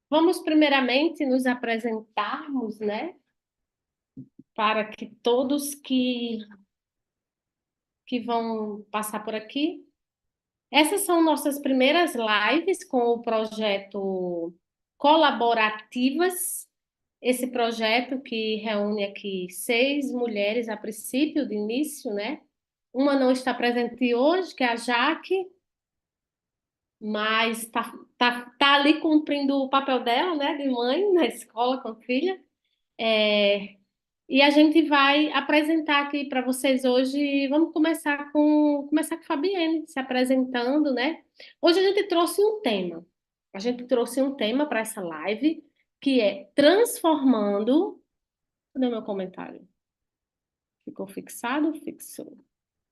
Vamos primeiramente nos apresentarmos, né? Para que todos que vão passar por aqui. Essas são nossas primeiras lives com o projeto Colaborativas. Esse projeto que reúne aqui 6 mulheres a princípio, de início, né? Uma não está presente hoje, que é a Jaque, mas tá ali cumprindo o papel dela, né? De mãe na escola com a filha. É, E a gente vai apresentar aqui para vocês hoje. Vamos começar com Fabienne se apresentando, né? Hoje a gente trouxe um tema. A gente trouxe um tema para essa live que é transformando. Cadê o meu comentário? Ficou fixado? Fixou.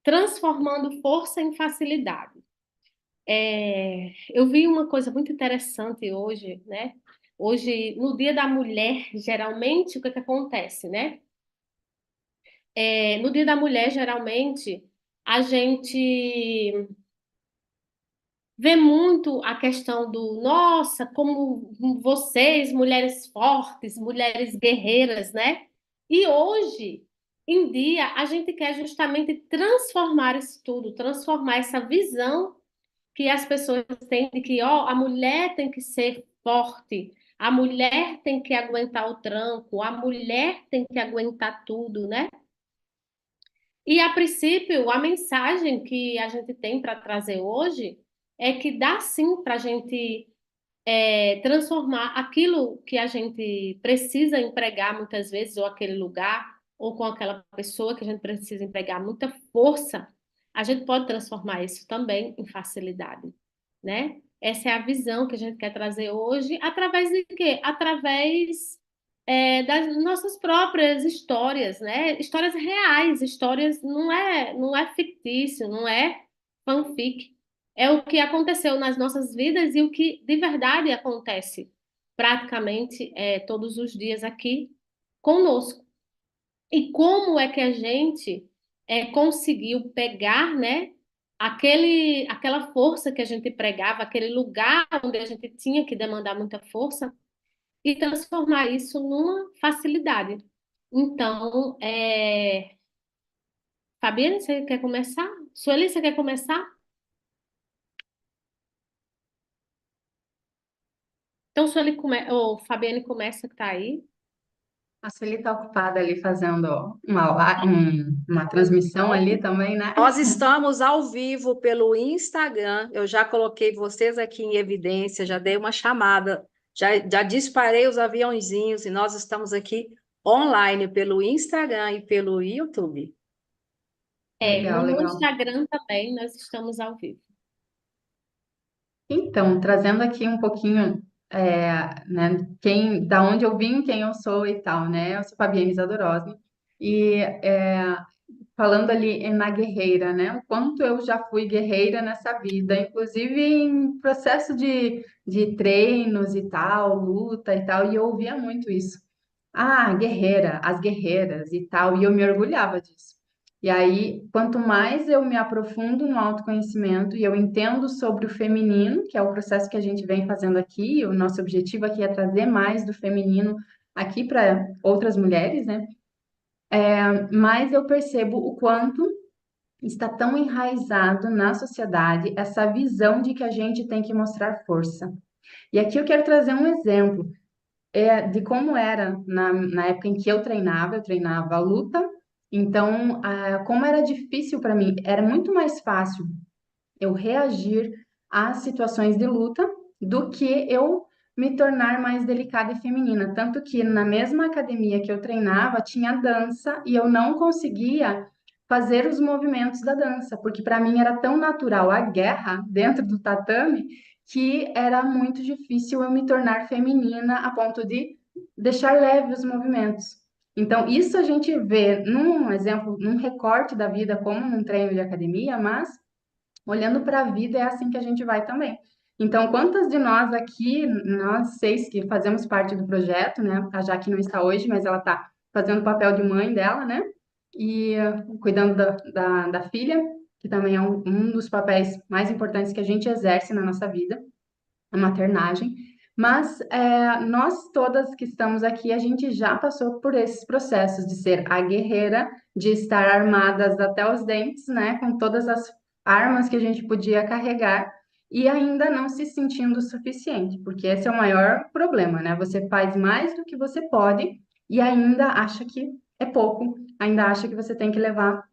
Transformando força em facilidade. Eu vi uma coisa muito interessante hoje, né? Hoje, no Dia da Mulher, geralmente, o que que acontece, né? No Dia da Mulher, geralmente, a gente vê muito a questão do, nossa, como vocês, mulheres fortes, mulheres guerreiras, né? E hoje em dia, a gente quer justamente transformar isso tudo, transformar essa visão que as pessoas têm de que, ó, a mulher tem que ser forte, a mulher tem que aguentar o tranco, a mulher tem que aguentar tudo, né? E, a princípio, a mensagem que a gente tem para trazer hoje é que dá sim para a gente transformar aquilo que a gente precisa empregar muitas vezes, ou aquele lugar, ou com aquela pessoa que a gente precisa empregar muita força, a gente pode transformar isso também em facilidade, né? Essa é a visão que a gente quer trazer hoje, através de quê? Através das nossas próprias histórias, né? Histórias reais, histórias não é fictício, não é fanfic. É o que aconteceu nas nossas vidas e o que de verdade acontece praticamente todos os dias aqui conosco. E como é que a gente conseguiu pegar, né, aquela força que a gente pregava, aquele lugar onde a gente tinha que demandar muita força e transformar isso numa facilidade. Então, Fabiana, você quer começar? Sueli, você quer começar? Então, ou Fabiane começa que está aí. A Sueli está ocupada ali fazendo uma transmissão ali também, né? Nós estamos ao vivo pelo Instagram. Eu já coloquei vocês aqui em evidência, já dei uma chamada, já disparei os aviãozinhos e nós estamos aqui online pelo Instagram e pelo YouTube. Legal, No legal. Instagram também nós estamos ao vivo. Então, trazendo aqui um pouquinho, né, da onde eu vim, quem eu sou e tal, né? Eu sou Fabiane Zadorosny e falando ali na guerreira, né? O quanto eu já fui guerreira nessa vida, inclusive em processo de treinos e tal, luta e tal, e eu ouvia muito isso. Ah, guerreira, as guerreiras e tal, e eu me orgulhava disso. E aí, quanto mais eu me aprofundo no autoconhecimento e eu entendo sobre o feminino, que é o processo que a gente vem fazendo aqui, o nosso objetivo aqui é trazer mais do feminino aqui para outras mulheres, né? Mas eu percebo o quanto está tão enraizado na sociedade essa visão de que a gente tem que mostrar força. E aqui eu quero trazer um exemplo de como era na época em que eu treinava luta. Então, como era difícil para mim, era muito mais fácil eu reagir às situações de luta do que eu me tornar mais delicada e feminina. Tanto que na mesma academia que eu treinava, tinha dança e eu não conseguia fazer os movimentos da dança, porque para mim era tão natural a guerra dentro do tatame que era muito difícil eu me tornar feminina a ponto de deixar leve os movimentos. Então, isso a gente vê num exemplo, num recorte da vida, como num treino de academia, mas olhando para a vida, é assim que a gente vai também. Então, quantas de nós aqui, nós 6 que fazemos parte do projeto, né? A Jaque não está hoje, mas ela está fazendo o papel de mãe dela, né? E cuidando da filha, que também é um dos papéis mais importantes que a gente exerce na nossa vida, a maternagem. Mas nós todas que estamos aqui, a gente já passou por esses processos de ser a guerreira, de estar armadas até os dentes, né, com todas as armas que a gente podia carregar e ainda não se sentindo o suficiente, porque esse é o maior problema, né? Você faz mais do que você pode e ainda acha que é pouco, ainda acha que você tem que levar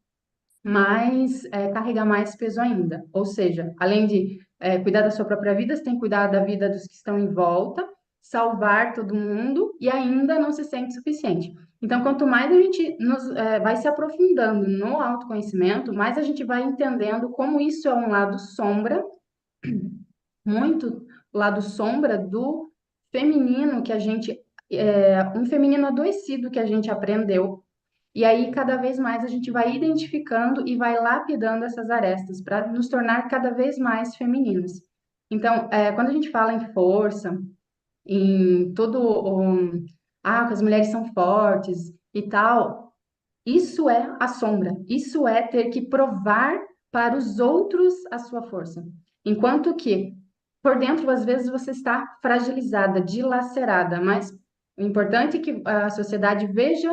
mais, carregar mais peso ainda. Ou seja, além de cuidar da sua própria vida, você tem que cuidar da vida dos que estão em volta, salvar todo mundo e ainda não se sente suficiente. Então, quanto mais a gente vai se aprofundando no autoconhecimento, mais a gente vai entendendo como isso é um lado sombra, muito lado sombra do feminino que a gente, um feminino adoecido que a gente aprendeu e aí, cada vez mais, a gente vai identificando e vai lapidando essas arestas para nos tornar cada vez mais femininas. Então, quando a gente fala em força, em todo que as mulheres são fortes e tal, isso é a sombra. Isso é ter que provar para os outros a sua força. Enquanto que, por dentro, às vezes, você está fragilizada, dilacerada, mas o importante é que a sociedade veja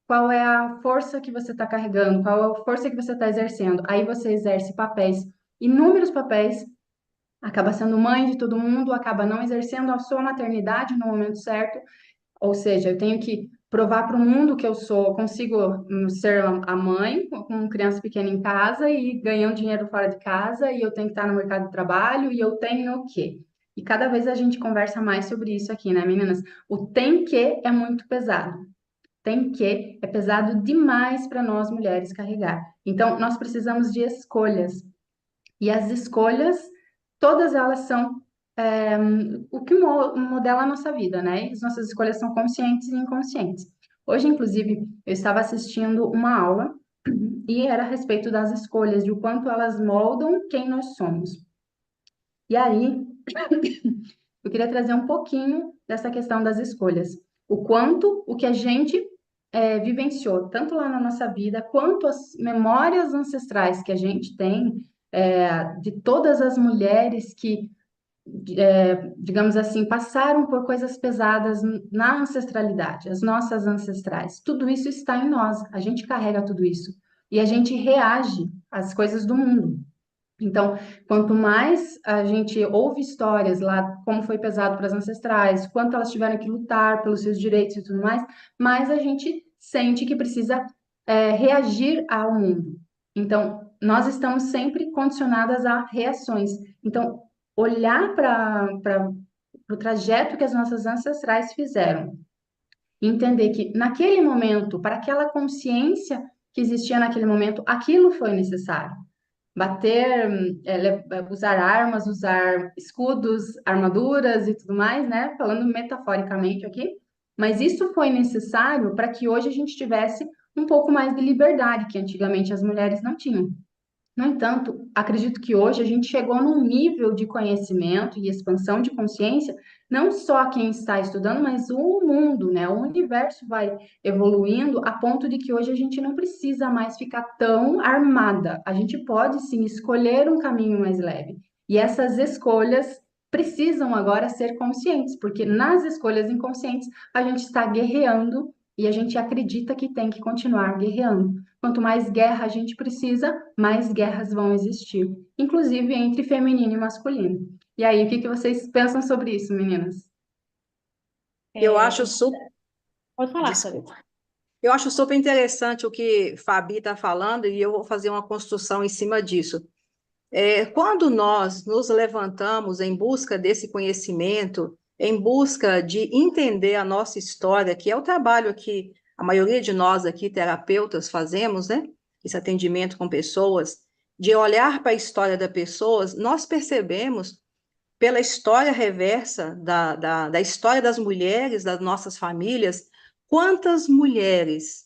qual é a força que você está carregando, qual é a força que você está exercendo. Aí você exerce papéis, inúmeros papéis, acaba sendo mãe de todo mundo, acaba não exercendo a sua maternidade no momento certo, ou seja, eu tenho que provar para o mundo que eu consigo ser a mãe com criança pequena em casa e ganhando dinheiro fora de casa, e eu tenho que estar no mercado de trabalho, e eu tenho o quê? E cada vez a gente conversa mais sobre isso aqui, né, meninas? O tem que é muito pesado. Tem que é pesado demais para nós mulheres carregar. Então, nós precisamos de escolhas. E as escolhas, todas elas são é, o que modela a nossa vida, né? E as nossas escolhas são conscientes e inconscientes. Hoje, inclusive, eu estava assistindo uma aula e era a respeito das escolhas, de o quanto elas moldam quem nós somos. E aí, eu queria trazer um pouquinho dessa questão das escolhas. O quanto o que a gente vivenciou, tanto lá na nossa vida, quanto as memórias ancestrais que a gente tem, de todas as mulheres que, digamos assim, passaram por coisas pesadas na ancestralidade, as nossas ancestrais. Tudo isso está em nós, a gente carrega tudo isso. E a gente reage às coisas do mundo. Então, quanto mais a gente ouve histórias lá, como foi pesado para as ancestrais, quanto elas tiveram que lutar pelos seus direitos e tudo mais a gente sente que precisa reagir ao mundo. Então, nós estamos sempre condicionadas a reações. Então, olhar para o trajeto que as nossas ancestrais fizeram, e entender que naquele momento, para aquela consciência que existia naquele momento, aquilo foi necessário bater, usar armas, usar escudos, armaduras e tudo mais, né? Falando metaforicamente aqui. Mas isso foi necessário para que hoje a gente tivesse um pouco mais de liberdade, que antigamente as mulheres não tinham. No entanto, acredito que hoje a gente chegou num nível de conhecimento e expansão de consciência, não só quem está estudando, mas o mundo, né? O universo vai evoluindo a ponto de que hoje a gente não precisa mais ficar tão armada. A gente pode sim escolher um caminho mais leve. E essas escolhas precisam agora ser conscientes, porque nas escolhas inconscientes a gente está guerreando e a gente acredita que tem que continuar guerreando. Quanto mais guerra a gente precisa, mais guerras vão existir, inclusive entre feminino e masculino. E aí, o que que vocês pensam sobre isso, meninas? Eu É, acho super. pode falar, Sabrina. Eu acho super interessante o que Fabi está falando e eu vou fazer uma construção em cima disso. Quando nós nos levantamos em busca desse conhecimento, em busca de entender a nossa história, que é o trabalho que a maioria de nós aqui, terapeutas, fazemos, né? Esse atendimento com pessoas, de olhar para a história das pessoas, nós percebemos, pela história reversa da história das mulheres, das nossas famílias, quantas mulheres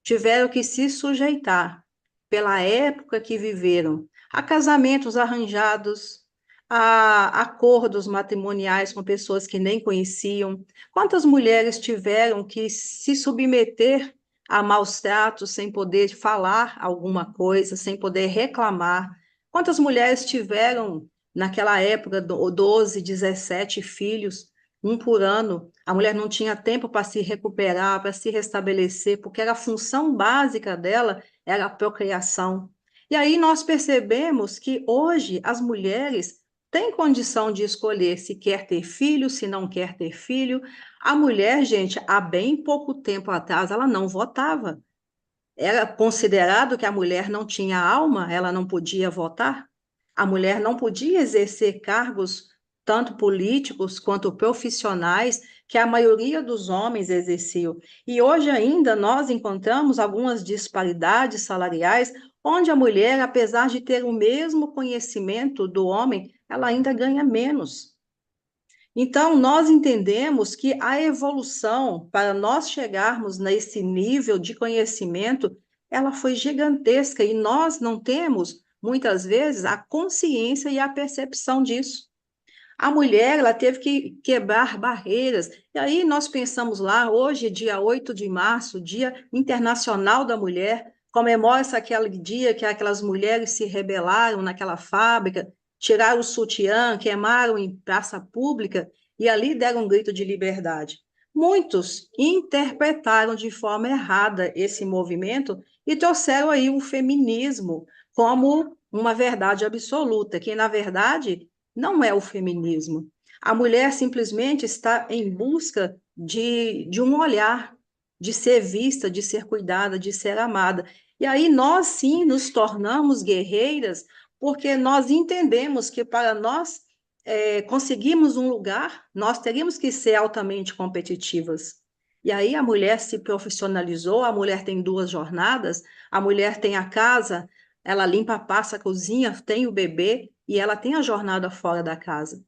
tiveram que se sujeitar pela época que viveram, a casamentos arranjados, a acordos matrimoniais com pessoas que nem conheciam. Quantas mulheres tiveram que se submeter a maus tratos sem poder falar alguma coisa, sem poder reclamar? Quantas mulheres tiveram, naquela época, 12, 17 filhos, um por ano. A mulher não tinha tempo para se recuperar, para se restabelecer, porque a função básica dela era a procriação. E aí nós percebemos que hoje as mulheres têm condição de escolher se quer ter filho, se não quer ter filho. A mulher, gente, há bem pouco tempo atrás, ela não votava. Era considerado que a mulher não tinha alma, ela não podia votar. A mulher não podia exercer cargos tanto políticos quanto profissionais que a maioria dos homens exerciam. E hoje ainda nós encontramos algumas disparidades salariais onde a mulher, apesar de ter o mesmo conhecimento do homem, ela ainda ganha menos. Então, nós entendemos que a evolução, para nós chegarmos nesse nível de conhecimento, ela foi gigantesca e nós não temos, muitas vezes, a consciência e a percepção disso. A mulher, ela teve que quebrar barreiras. E aí nós pensamos lá, hoje, dia 8 de março, Dia Internacional da Mulher, comemora-se aquele dia que aquelas mulheres se rebelaram naquela fábrica, tiraram o sutiã, queimaram em praça pública e ali deram um grito de liberdade. Muitos interpretaram de forma errada esse movimento e trouxeram aí o feminismo como uma verdade absoluta, que na verdade não é o feminismo. A mulher simplesmente está em busca de um olhar, de ser vista, de ser cuidada, de ser amada. E aí nós sim nos tornamos guerreiras, porque nós entendemos que para nós conseguirmos um lugar, nós teríamos que ser altamente competitivas. E aí a mulher se profissionalizou, a mulher tem duas jornadas, a mulher tem a casa, ela limpa, passa, cozinha, tem o bebê e ela tem a jornada fora da casa.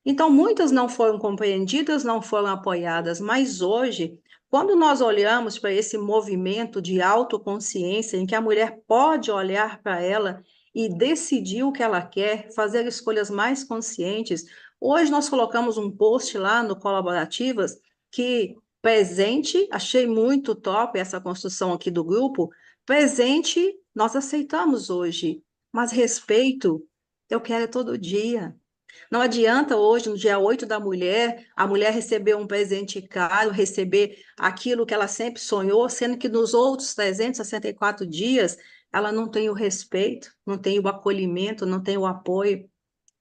Então, muitas não foram compreendidas, não foram apoiadas, mas hoje, quando nós olhamos para esse movimento de autoconsciência, em que a mulher pode olhar para ela e decidir o que ela quer, fazer escolhas mais conscientes, hoje nós colocamos um post lá no Colaborativas que presente, achei muito top essa construção aqui do grupo, presente nós aceitamos hoje, mas respeito eu quero todo dia. Não adianta hoje, no dia 8 da mulher, a mulher receber um presente caro, receber aquilo que ela sempre sonhou, sendo que nos outros 364 dias ela não tem o respeito, não tem o acolhimento, não tem o apoio.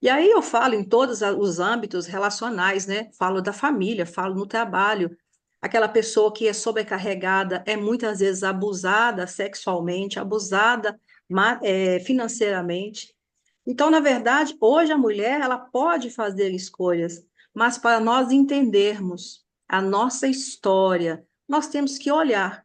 E aí eu falo em todos os âmbitos relacionais, né? Falo da família, falo no trabalho. Aquela pessoa que é sobrecarregada é muitas vezes abusada sexualmente, abusada financeiramente. Então, na verdade, hoje a mulher ela pode fazer escolhas, mas para nós entendermos a nossa história, nós temos que olhar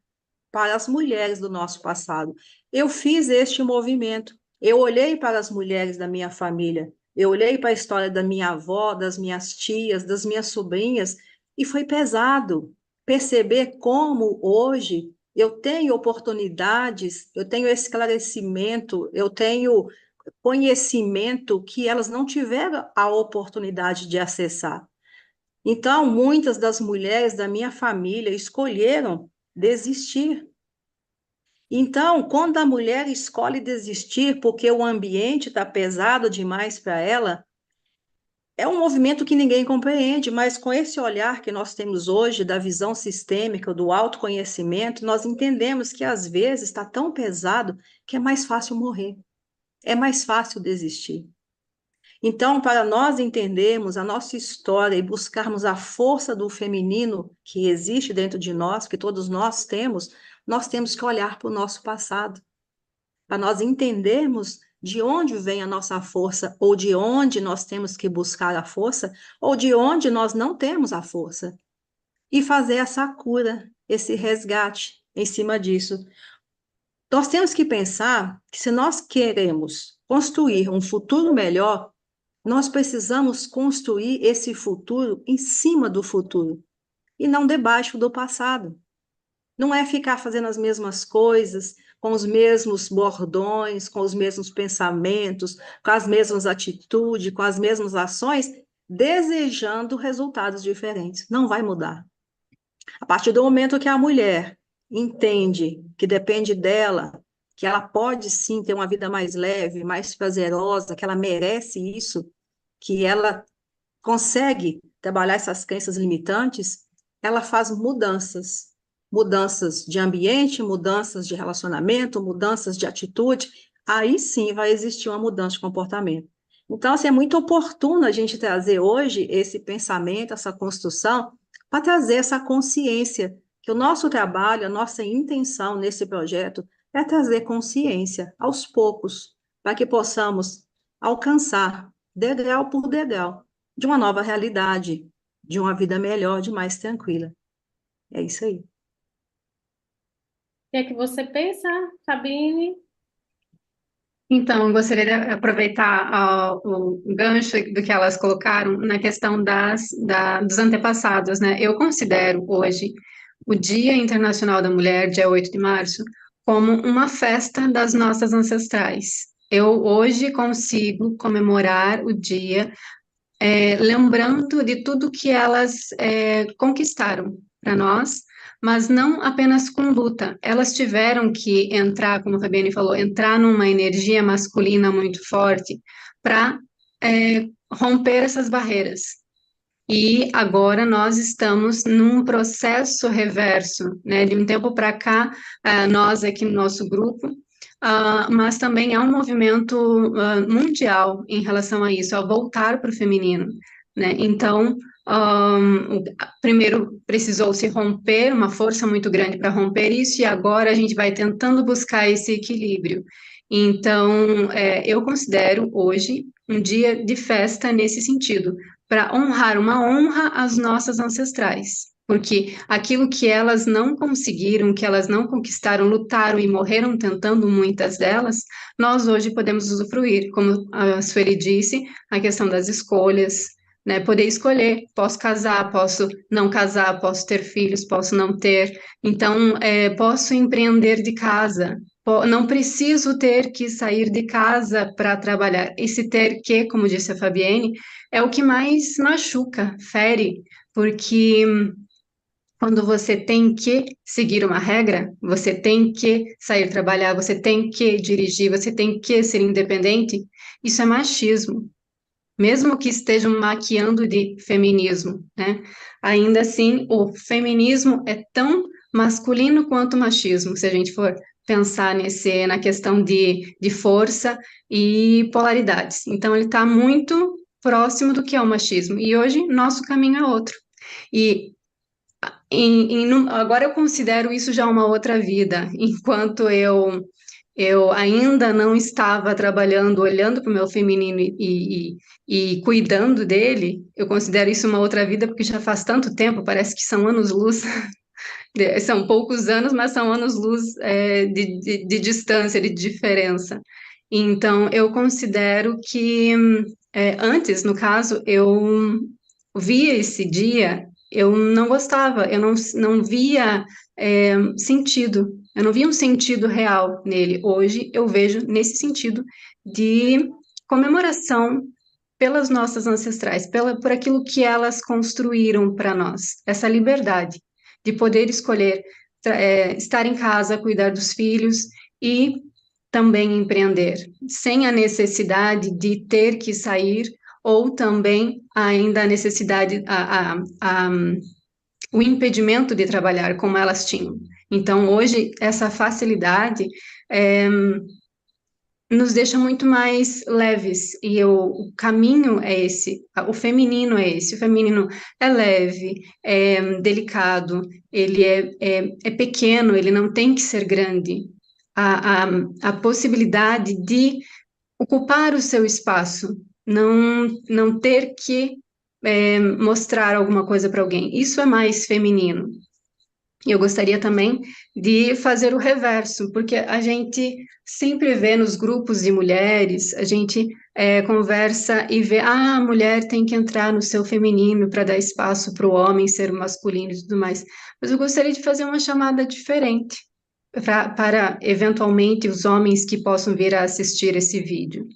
para as mulheres do nosso passado. Eu fiz este movimento, eu olhei para as mulheres da minha família, eu olhei para a história da minha avó, das minhas tias, das minhas sobrinhas, e foi pesado perceber como hoje eu tenho oportunidades, eu tenho esclarecimento, eu tenho conhecimento que elas não tiveram a oportunidade de acessar. Então, muitas das mulheres da minha família escolheram desistir. Então, quando a mulher escolhe desistir porque o ambiente está pesado demais para ela, é um movimento que ninguém compreende, mas com esse olhar que nós temos hoje, da visão sistêmica, do autoconhecimento, nós entendemos que às vezes está tão pesado que é mais fácil morrer, é mais fácil desistir. Então, para nós entendermos a nossa história e buscarmos a força do feminino que existe dentro de nós, que todos nós temos que olhar para o nosso passado, para nós entendermos de onde vem a nossa força, ou de onde nós temos que buscar a força, ou de onde nós não temos a força, e fazer essa cura, esse resgate em cima disso. Nós temos que pensar que se nós queremos construir um futuro melhor, nós precisamos construir esse futuro em cima do futuro e não debaixo do passado. Não é ficar fazendo as mesmas coisas, com os mesmos bordões, com os mesmos pensamentos, com as mesmas atitudes, com as mesmas ações, desejando resultados diferentes. Não vai mudar. A partir do momento que a mulher entende que depende dela, que ela pode sim ter uma vida mais leve, mais prazerosa, que ela merece isso, que ela consegue trabalhar essas crenças limitantes, ela faz mudanças. Mudanças de ambiente, mudanças de relacionamento, mudanças de atitude. Aí sim vai existir uma mudança de comportamento. Então, assim, é muito oportuno a gente trazer hoje esse pensamento, essa construção, para trazer essa consciência, que o nosso trabalho, a nossa intenção nesse projeto é trazer consciência aos poucos, para que possamos alcançar, degrau por degrau, de uma nova realidade, de uma vida melhor, de mais tranquila. É isso aí. O que é que você pensa, Sabine? Então, eu gostaria de aproveitar o gancho do que elas colocaram na questão dos antepassados, né? Eu considero hoje o Dia Internacional da Mulher, dia 8 de março, como uma festa das nossas ancestrais. Eu hoje consigo comemorar o dia, lembrando de tudo que elas conquistaram para nós, mas não apenas com luta. Elas tiveram que entrar, como a Fabiane falou, entrar numa energia masculina muito forte para romper essas barreiras. E agora nós estamos num processo reverso, né? De um tempo para cá, nós aqui no nosso grupo, mas também há um movimento mundial em relação a isso, ao voltar para o feminino, né? Então, primeiro precisou se romper, uma força muito grande para romper isso, e agora a gente vai tentando buscar esse equilíbrio. Então, eu considero hoje um dia de festa nesse sentido, para honrar, uma honra às nossas ancestrais. Porque aquilo que elas não conseguiram, que elas não conquistaram, lutaram e morreram tentando, muitas delas, nós hoje podemos usufruir. Como a Sueli disse, a questão das escolhas, né? Poder escolher, posso casar, posso não casar, posso ter filhos, posso não ter. Então, posso empreender de casa, não preciso ter que sair de casa para trabalhar. Esse ter que, como disse a Fabienne, é o que mais machuca, fere, porque quando você tem que seguir uma regra, você tem que sair trabalhar, você tem que dirigir, você tem que ser independente, isso é machismo. Mesmo que estejam maquiando de feminismo, né? Ainda assim, o feminismo é tão masculino quanto o machismo, se a gente for pensar na questão de força e polaridades. Então, ele está muito próximo do que é o machismo. E hoje, nosso caminho é outro. E agora eu considero isso já uma outra vida, enquanto eu ainda não estava trabalhando, olhando para o meu feminino e cuidando dele, eu considero isso uma outra vida, porque já faz tanto tempo, parece que são anos-luz, são poucos anos, mas são anos-luz de distância, de diferença. Então, eu considero que, antes, no caso, eu via esse dia, eu não gostava, eu não via sentido, eu não via um sentido real nele. Hoje eu vejo nesse sentido de comemoração pelas nossas ancestrais, por aquilo que elas construíram para nós, essa liberdade de poder escolher estar em casa, cuidar dos filhos e também empreender, sem a necessidade de ter que sair ou também ainda a necessidade, o impedimento de trabalhar como elas tinham. Então, hoje, essa facilidade nos deixa muito mais leves, e o caminho é esse, o feminino é esse, o feminino é leve, é delicado, ele é pequeno, ele não tem que ser grande. A possibilidade de ocupar o seu espaço, não ter que mostrar alguma coisa para alguém. Isso é mais feminino. E eu gostaria também de fazer o reverso, porque a gente sempre vê nos grupos de mulheres, a gente conversa e vê, a mulher tem que entrar no seu feminino para dar espaço para o homem ser masculino e tudo mais. Mas eu gostaria de fazer uma chamada diferente para eventualmente os homens que possam vir a assistir esse vídeo.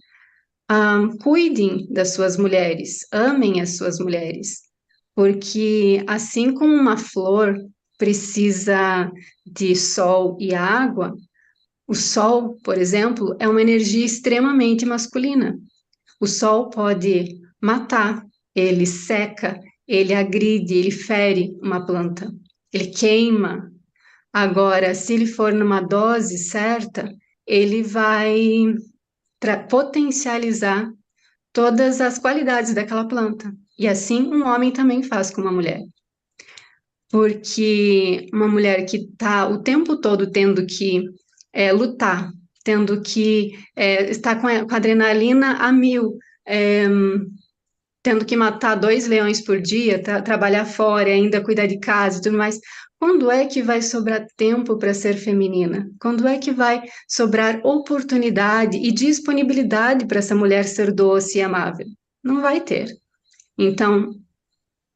Cuidem das suas mulheres, amem as suas mulheres, porque assim como uma flor precisa de sol e água, o sol, por exemplo, é uma energia extremamente masculina. O sol pode matar, ele seca, ele agride, ele fere uma planta, ele queima. Agora, se ele for numa dose certa, ele vai potencializar todas as qualidades daquela planta. E assim um homem também faz com uma mulher. Porque uma mulher que está o tempo todo tendo que lutar, tendo que estar com a adrenalina a mil, é, tendo que matar 2 leões por dia, trabalhar fora, ainda cuidar de casa e tudo mais. Quando é que vai sobrar tempo para ser feminina? Quando é que vai sobrar oportunidade e disponibilidade para essa mulher ser doce e amável? Não vai ter. Então,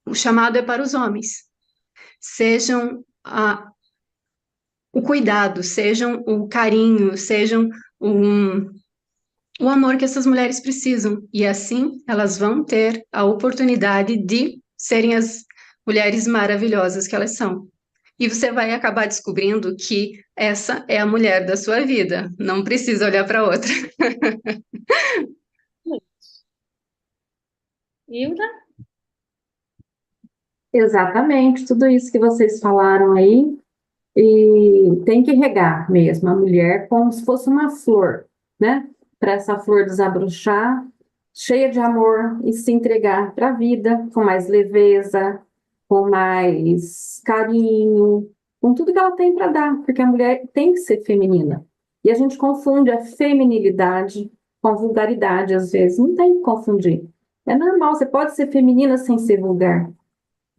o chamado é para os homens. Sejam o cuidado, sejam o carinho, sejam o amor que essas mulheres precisam. E assim elas vão ter a oportunidade de serem as mulheres maravilhosas que elas são. E você vai acabar descobrindo que essa é a mulher da sua vida. Não precisa olhar para outra. Hilda? Exatamente, tudo isso que vocês falaram aí, e tem que regar mesmo a mulher como se fosse uma flor, né? Para essa flor desabrochar, cheia de amor e se entregar para a vida com mais leveza, com mais carinho, com tudo que ela tem para dar, porque a mulher tem que ser feminina. E a gente confunde a feminilidade com a vulgaridade às vezes, não tem que confundir. É normal, você pode ser feminina sem ser vulgar.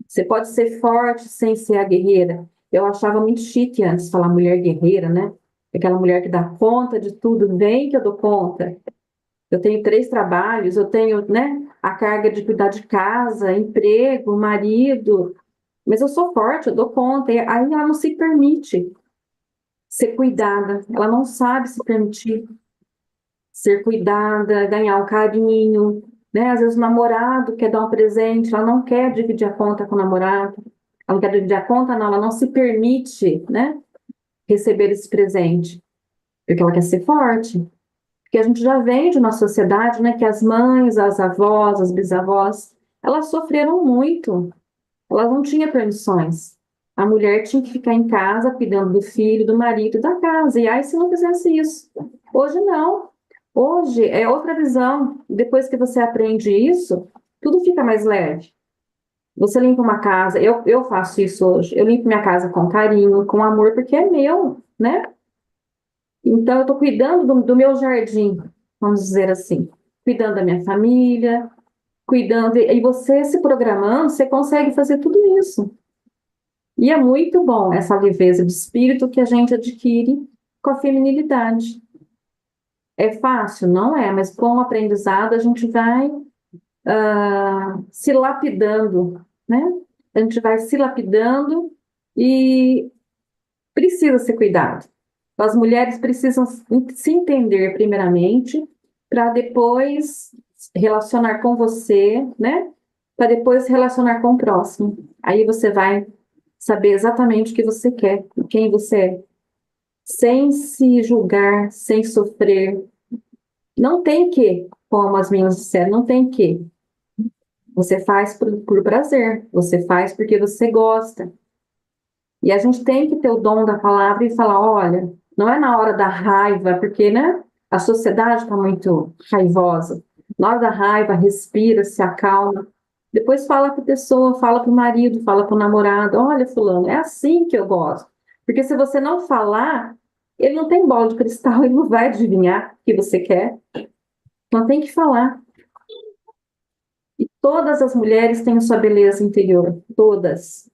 Você pode ser forte sem ser a guerreira. Eu achava muito chique antes falar mulher guerreira, né? Aquela mulher que dá conta de tudo, vem que eu dou conta. Eu tenho 3 trabalhos, eu tenho, né, a carga de cuidar de casa, emprego, marido, mas eu sou forte, eu dou conta. E aí ela não se permite ser cuidada, ela não sabe se permitir ser cuidada, ganhar um carinho, né? Às vezes o namorado quer dar um presente, ela não quer dividir a conta com o namorado, ela não quer dividir a conta, não, ela não se permite, né, receber esse presente, porque ela quer ser forte. Porque a gente já vem de uma sociedade, né, que as mães, as avós, as bisavós, elas sofreram muito, elas não tinham permissões. A mulher tinha que ficar em casa cuidando do filho, do marido e da casa. E aí, se não fizesse isso. Hoje, não. Hoje é outra visão. Depois que você aprende isso, tudo fica mais leve. Você limpa uma casa, eu faço isso hoje. Eu limpo minha casa com carinho, com amor, porque é meu, né? Então, eu estou cuidando do meu jardim, vamos dizer assim. Cuidando da minha família, cuidando. E você se programando, você consegue fazer tudo isso. E é muito bom essa leveza de espírito que a gente adquire com a feminilidade. É fácil? Não é, mas com o aprendizado a gente vai se lapidando, né? A gente vai se lapidando e precisa ser cuidado. As mulheres precisam se entender primeiramente, para depois relacionar com você, né? Para depois relacionar com o próximo. Aí você vai saber exatamente o que você quer, quem você é, sem se julgar, sem sofrer. Não tem que, como as meninas disseram, não tem que. Você faz por prazer, você faz porque você gosta. E a gente tem que ter o dom da palavra e falar, olha, não é na hora da raiva, porque, né, a sociedade está muito raivosa. Na hora da raiva, respira, se acalma. Depois fala para a pessoa, fala para o marido, fala para o namorado, olha, fulano, é assim que eu gosto. Porque se você não falar, ele não tem bola de cristal, ele não vai adivinhar o que você quer. Então tem que falar. E todas as mulheres têm sua beleza interior, todas.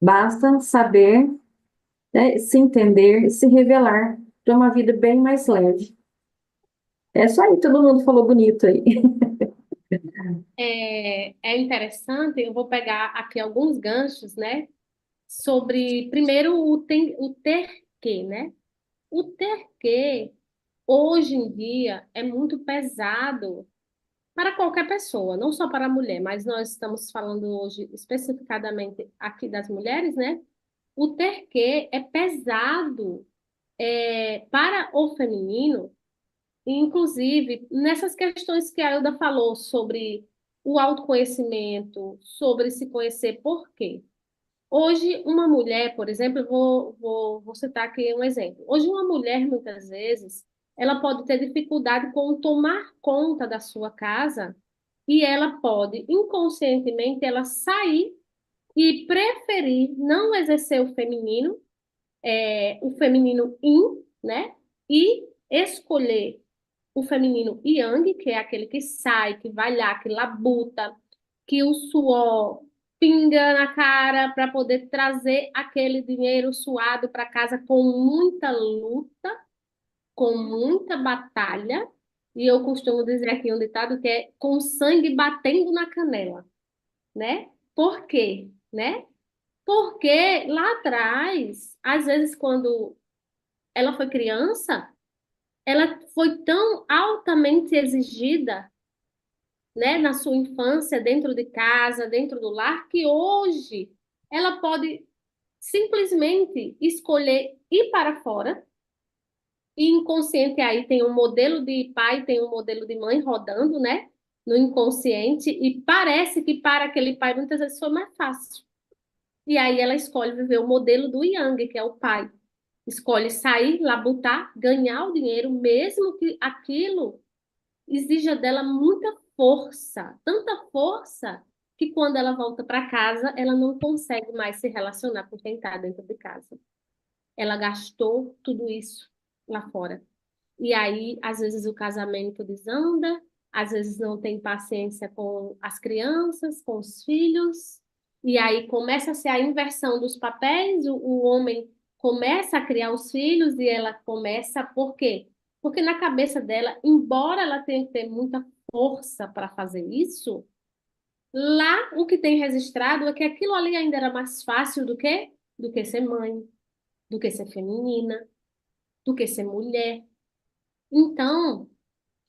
Basta saber, né, se entender e se revelar para uma vida bem mais leve. É isso aí, todo mundo falou bonito aí. É interessante, eu vou pegar aqui alguns ganchos, né? Sobre, primeiro, o ter que, né? O ter que, hoje em dia, é muito pesado para qualquer pessoa, não só para a mulher, mas nós estamos falando hoje especificadamente aqui das mulheres, né? O ter que é pesado para o feminino, inclusive nessas questões que a Ilda falou sobre o autoconhecimento, sobre se conhecer. Por quê? Hoje, uma mulher, por exemplo, vou citar aqui um exemplo. Hoje, uma mulher, muitas vezes, ela pode ter dificuldade com tomar conta da sua casa e ela pode, inconscientemente, ela sair e preferir não exercer o feminino yin, né? E escolher o feminino yang, que é aquele que sai, que vai lá, que labuta, que o suor pinga na cara para poder trazer aquele dinheiro suado para casa com muita luta, com muita batalha. E eu costumo dizer aqui um ditado que é com sangue batendo na canela, né? Por quê? Né? Porque lá atrás, às vezes, quando ela foi criança, ela foi tão altamente exigida, né, na sua infância, dentro de casa, dentro do lar, que hoje ela pode simplesmente escolher ir para fora, e inconsciente aí tem um modelo de pai, tem um modelo de mãe rodando, né, no inconsciente, e parece que para aquele pai muitas vezes foi mais fácil. E aí ela escolhe viver o modelo do Yang, que é o pai. Escolhe sair, labutar, ganhar o dinheiro, mesmo que aquilo exija dela muita força, tanta força que quando ela volta para casa, ela não consegue mais se relacionar com quem está dentro de casa. Ela gastou tudo isso lá fora. E aí, às vezes, o casamento desanda, às vezes não tem paciência com as crianças, com os filhos, e aí começa a ser a inversão dos papéis, o homem começa a criar os filhos e ela começa, por quê? Porque na cabeça dela, embora ela tenha que ter muita força para fazer isso, lá o que tem registrado é que aquilo ali ainda era mais fácil do que ser mãe, do que ser feminina, do que ser mulher. Então,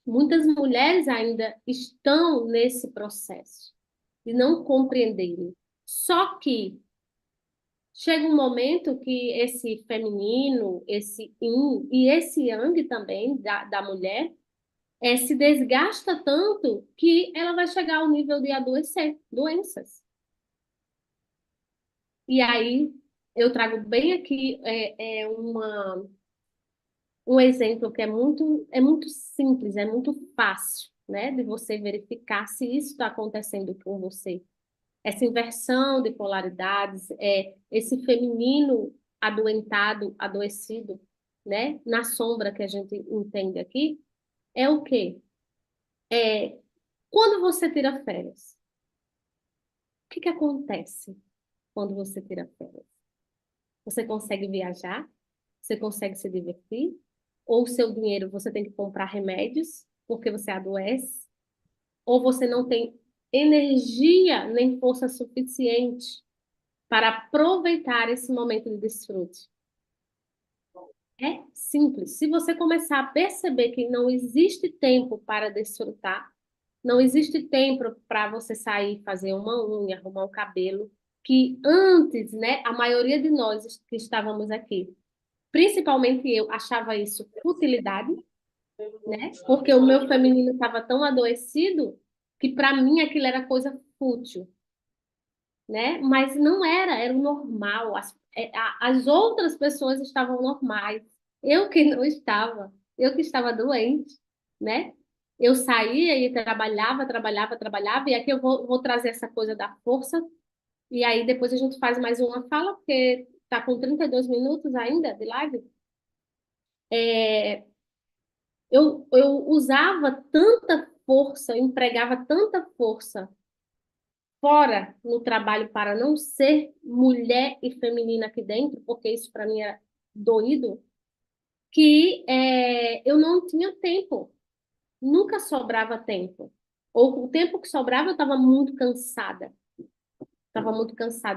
muitas mulheres ainda estão nesse processo de não compreenderem. Só que chega um momento que esse feminino, esse yin e esse yang também da mulher se desgasta tanto que ela vai chegar ao nível de adoecer, doenças. E aí eu trago bem aqui um exemplo que é muito simples, é muito fácil, né, de você verificar se isso está acontecendo com você. Essa inversão de polaridades, esse feminino adoentado, adoecido, né, na sombra que a gente entende aqui, é o quê? Quando você tira férias, o que que acontece quando você tira férias? Você consegue viajar? Você consegue se divertir? Ou o seu dinheiro você tem que comprar remédios porque você adoece? Ou você não tem energia nem força suficiente para aproveitar esse momento de desfrute? É simples. Se você começar a perceber que não existe tempo para desfrutar, não existe tempo para você sair, fazer uma unha, arrumar um cabelo, que antes, né, a maioria de nós que estávamos aqui, principalmente eu, achava isso futilidade, né? Porque o meu feminino estava tão adoecido que para mim aquilo era coisa fútil, né? Mas não era, era o normal. As outras pessoas estavam normais. Eu que não estava, eu que estava doente, né? Eu saía e trabalhava, trabalhava, trabalhava, e aqui eu vou trazer essa coisa da força, e aí depois a gente faz mais uma fala, porque está com 32 minutos ainda de live. Eu usava tanta força, eu empregava tanta força fora no trabalho para não ser mulher e feminina aqui dentro, porque isso para mim era doído, que eu não tinha tempo, nunca sobrava tempo. Ou o tempo que sobrava eu estava muito cansada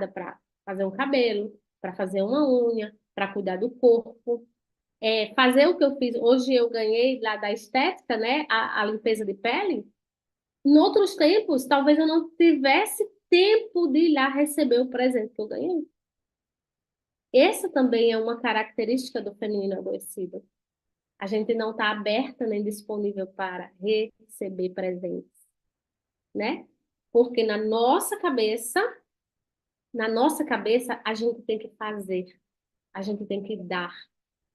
para fazer um cabelo, para fazer uma unha, para cuidar do corpo. Fazer o que eu fiz, hoje eu ganhei lá da estética, né, a limpeza de pele. Em outros tempos, talvez eu não tivesse tempo de ir lá receber o presente que eu ganhei. Essa também é uma característica do feminino adoecido. A gente não está aberta nem disponível para receber presentes, né? Porque na nossa cabeça, a gente tem que fazer, a gente tem que dar,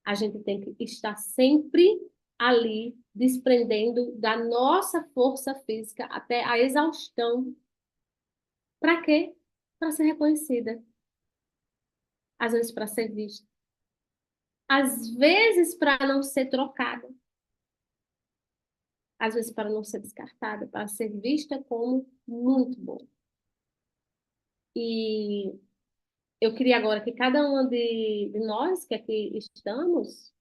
a gente tem que estar sempre ali, desprendendo da nossa força física até a exaustão. Para quê? Para ser reconhecida, às vezes para ser vista, às vezes para não ser trocada, às vezes para não ser descartada, para ser vista como muito bom. E eu queria agora que cada uma de nós que aqui estamos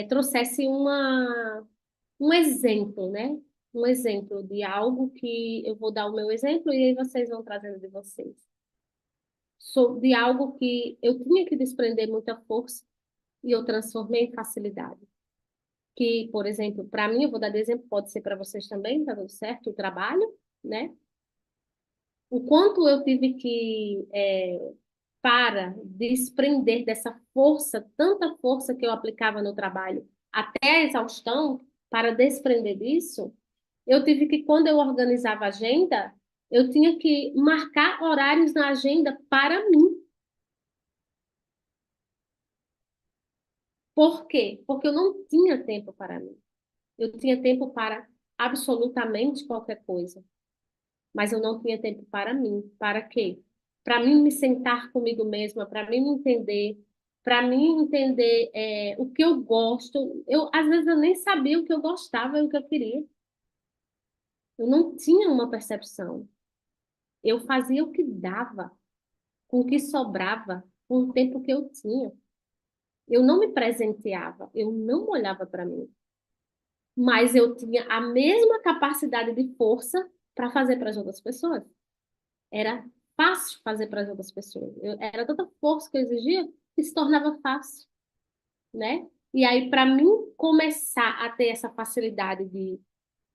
trouxesse um exemplo, né? Um exemplo de algo que eu vou dar o meu exemplo e aí vocês vão trazendo de vocês. De algo que eu tinha que desprender muita força e eu transformei em facilidade. Que, por exemplo, para mim, eu vou dar de exemplo, pode ser para vocês também, tá tudo certo, o trabalho, né? O quanto eu tive que para desprender dessa força, tanta força que eu aplicava no trabalho, até a exaustão, para desprender disso, eu tive que, quando eu organizava a agenda, eu tinha que marcar horários na agenda para mim. Por quê? Porque eu não tinha tempo para mim. Eu tinha tempo para absolutamente qualquer coisa, mas eu não tinha tempo para mim. Para quê? Para mim me sentar comigo mesma, para mim entender o que eu gosto. Às vezes eu nem sabia o que eu gostava e o que eu queria. Eu não tinha uma percepção. Eu fazia o que dava, com o que sobrava, com o tempo que eu tinha. Eu não me presenteava, eu não olhava para mim. Mas eu tinha a mesma capacidade de força para fazer para as outras pessoas. Era fácil fazer para as outras pessoas. Era tanta força que eu exigia que se tornava fácil, né? E aí, para mim começar a ter essa facilidade de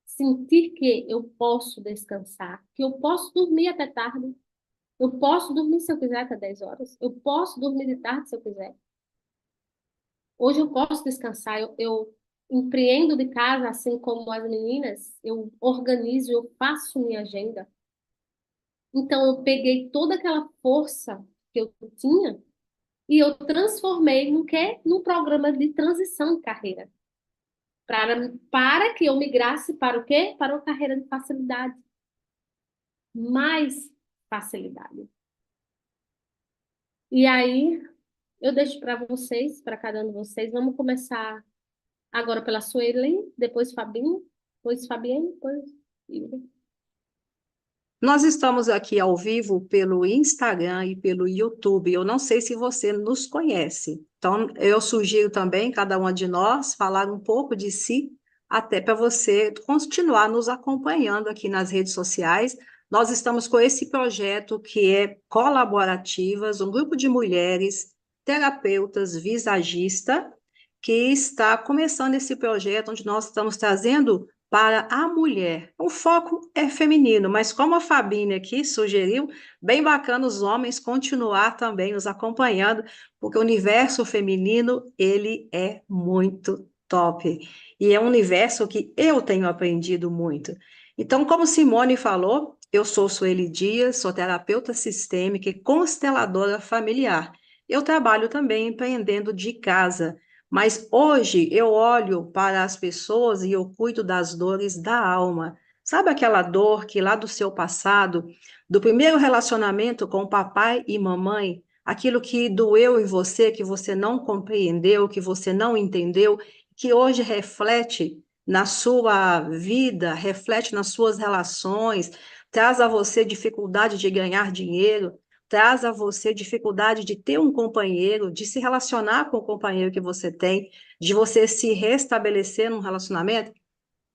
sentir que eu posso descansar, que eu posso dormir até tarde, eu posso dormir se eu quiser até 10 horas, eu posso dormir de tarde se eu quiser. Hoje eu posso descansar, eu empreendo de casa, assim como as meninas, eu organizo, eu faço minha agenda. Então, eu peguei toda aquela força que eu tinha e eu transformei no quê? Num programa de transição de carreira. Para que eu migrasse para o quê? Para uma carreira de facilidade. Mais facilidade. E aí, eu deixo para vocês, para cada um de vocês. Vamos começar agora pela Suelen, depois Fabinho, depois Fabienne, depois Hilda. Nós estamos aqui ao vivo pelo Instagram e pelo YouTube. Eu não sei se você nos conhece. Então, eu sugiro também, cada uma de nós, falar um pouco de si, até para você continuar nos acompanhando aqui nas redes sociais. Nós estamos com esse projeto que é Colaborativas, um grupo de mulheres terapeutas visagistas, que está começando esse projeto onde nós estamos trazendo para a mulher. O foco é feminino, mas como a Fabine aqui sugeriu, bem bacana os homens continuar também nos acompanhando, porque o universo feminino, ele é muito top. E é um universo que eu tenho aprendido muito. Então, como Simone falou, eu sou Sueli Dias, sou terapeuta sistêmica e consteladora familiar. Eu trabalho também empreendendo de casa. Mas hoje eu olho para as pessoas e eu cuido das dores da alma. Sabe aquela dor que lá do seu passado, do primeiro relacionamento com papai e mamãe, aquilo que doeu em você, que você não compreendeu, que você não entendeu, que hoje reflete na sua vida, reflete nas suas relações, traz a você dificuldade de ganhar dinheiro, traz a você dificuldade de ter um companheiro, de se relacionar com o companheiro que você tem, de você se restabelecer num relacionamento,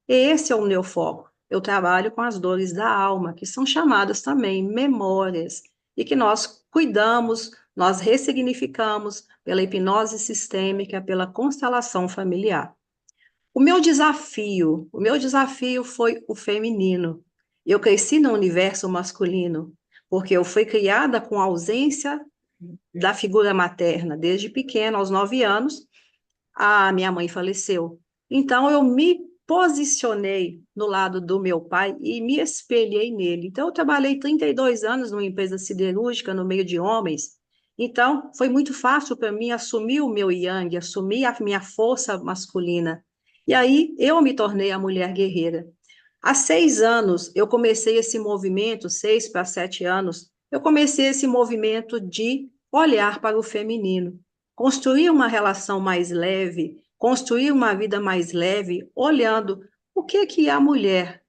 esse é o meu foco. Eu trabalho com as dores da alma, que são chamadas também memórias, e que nós cuidamos, nós ressignificamos pela hipnose sistêmica, pela constelação familiar. O meu desafio foi o feminino. Eu cresci no universo masculino, porque eu fui criada com a ausência da figura materna. Desde pequena, aos 9 anos, a minha mãe faleceu. Então, eu me posicionei no lado do meu pai e me espelhei nele. Então, eu trabalhei 32 anos numa empresa siderúrgica no meio de homens. Então, foi muito fácil para mim assumir o meu yang, assumir a minha força masculina. E aí, eu me tornei a mulher guerreira. Há 6 anos, eu comecei esse movimento, 6 para 7 anos, eu comecei esse movimento de olhar para o feminino, construir uma relação mais leve, construir uma vida mais leve, olhando o que que a mulher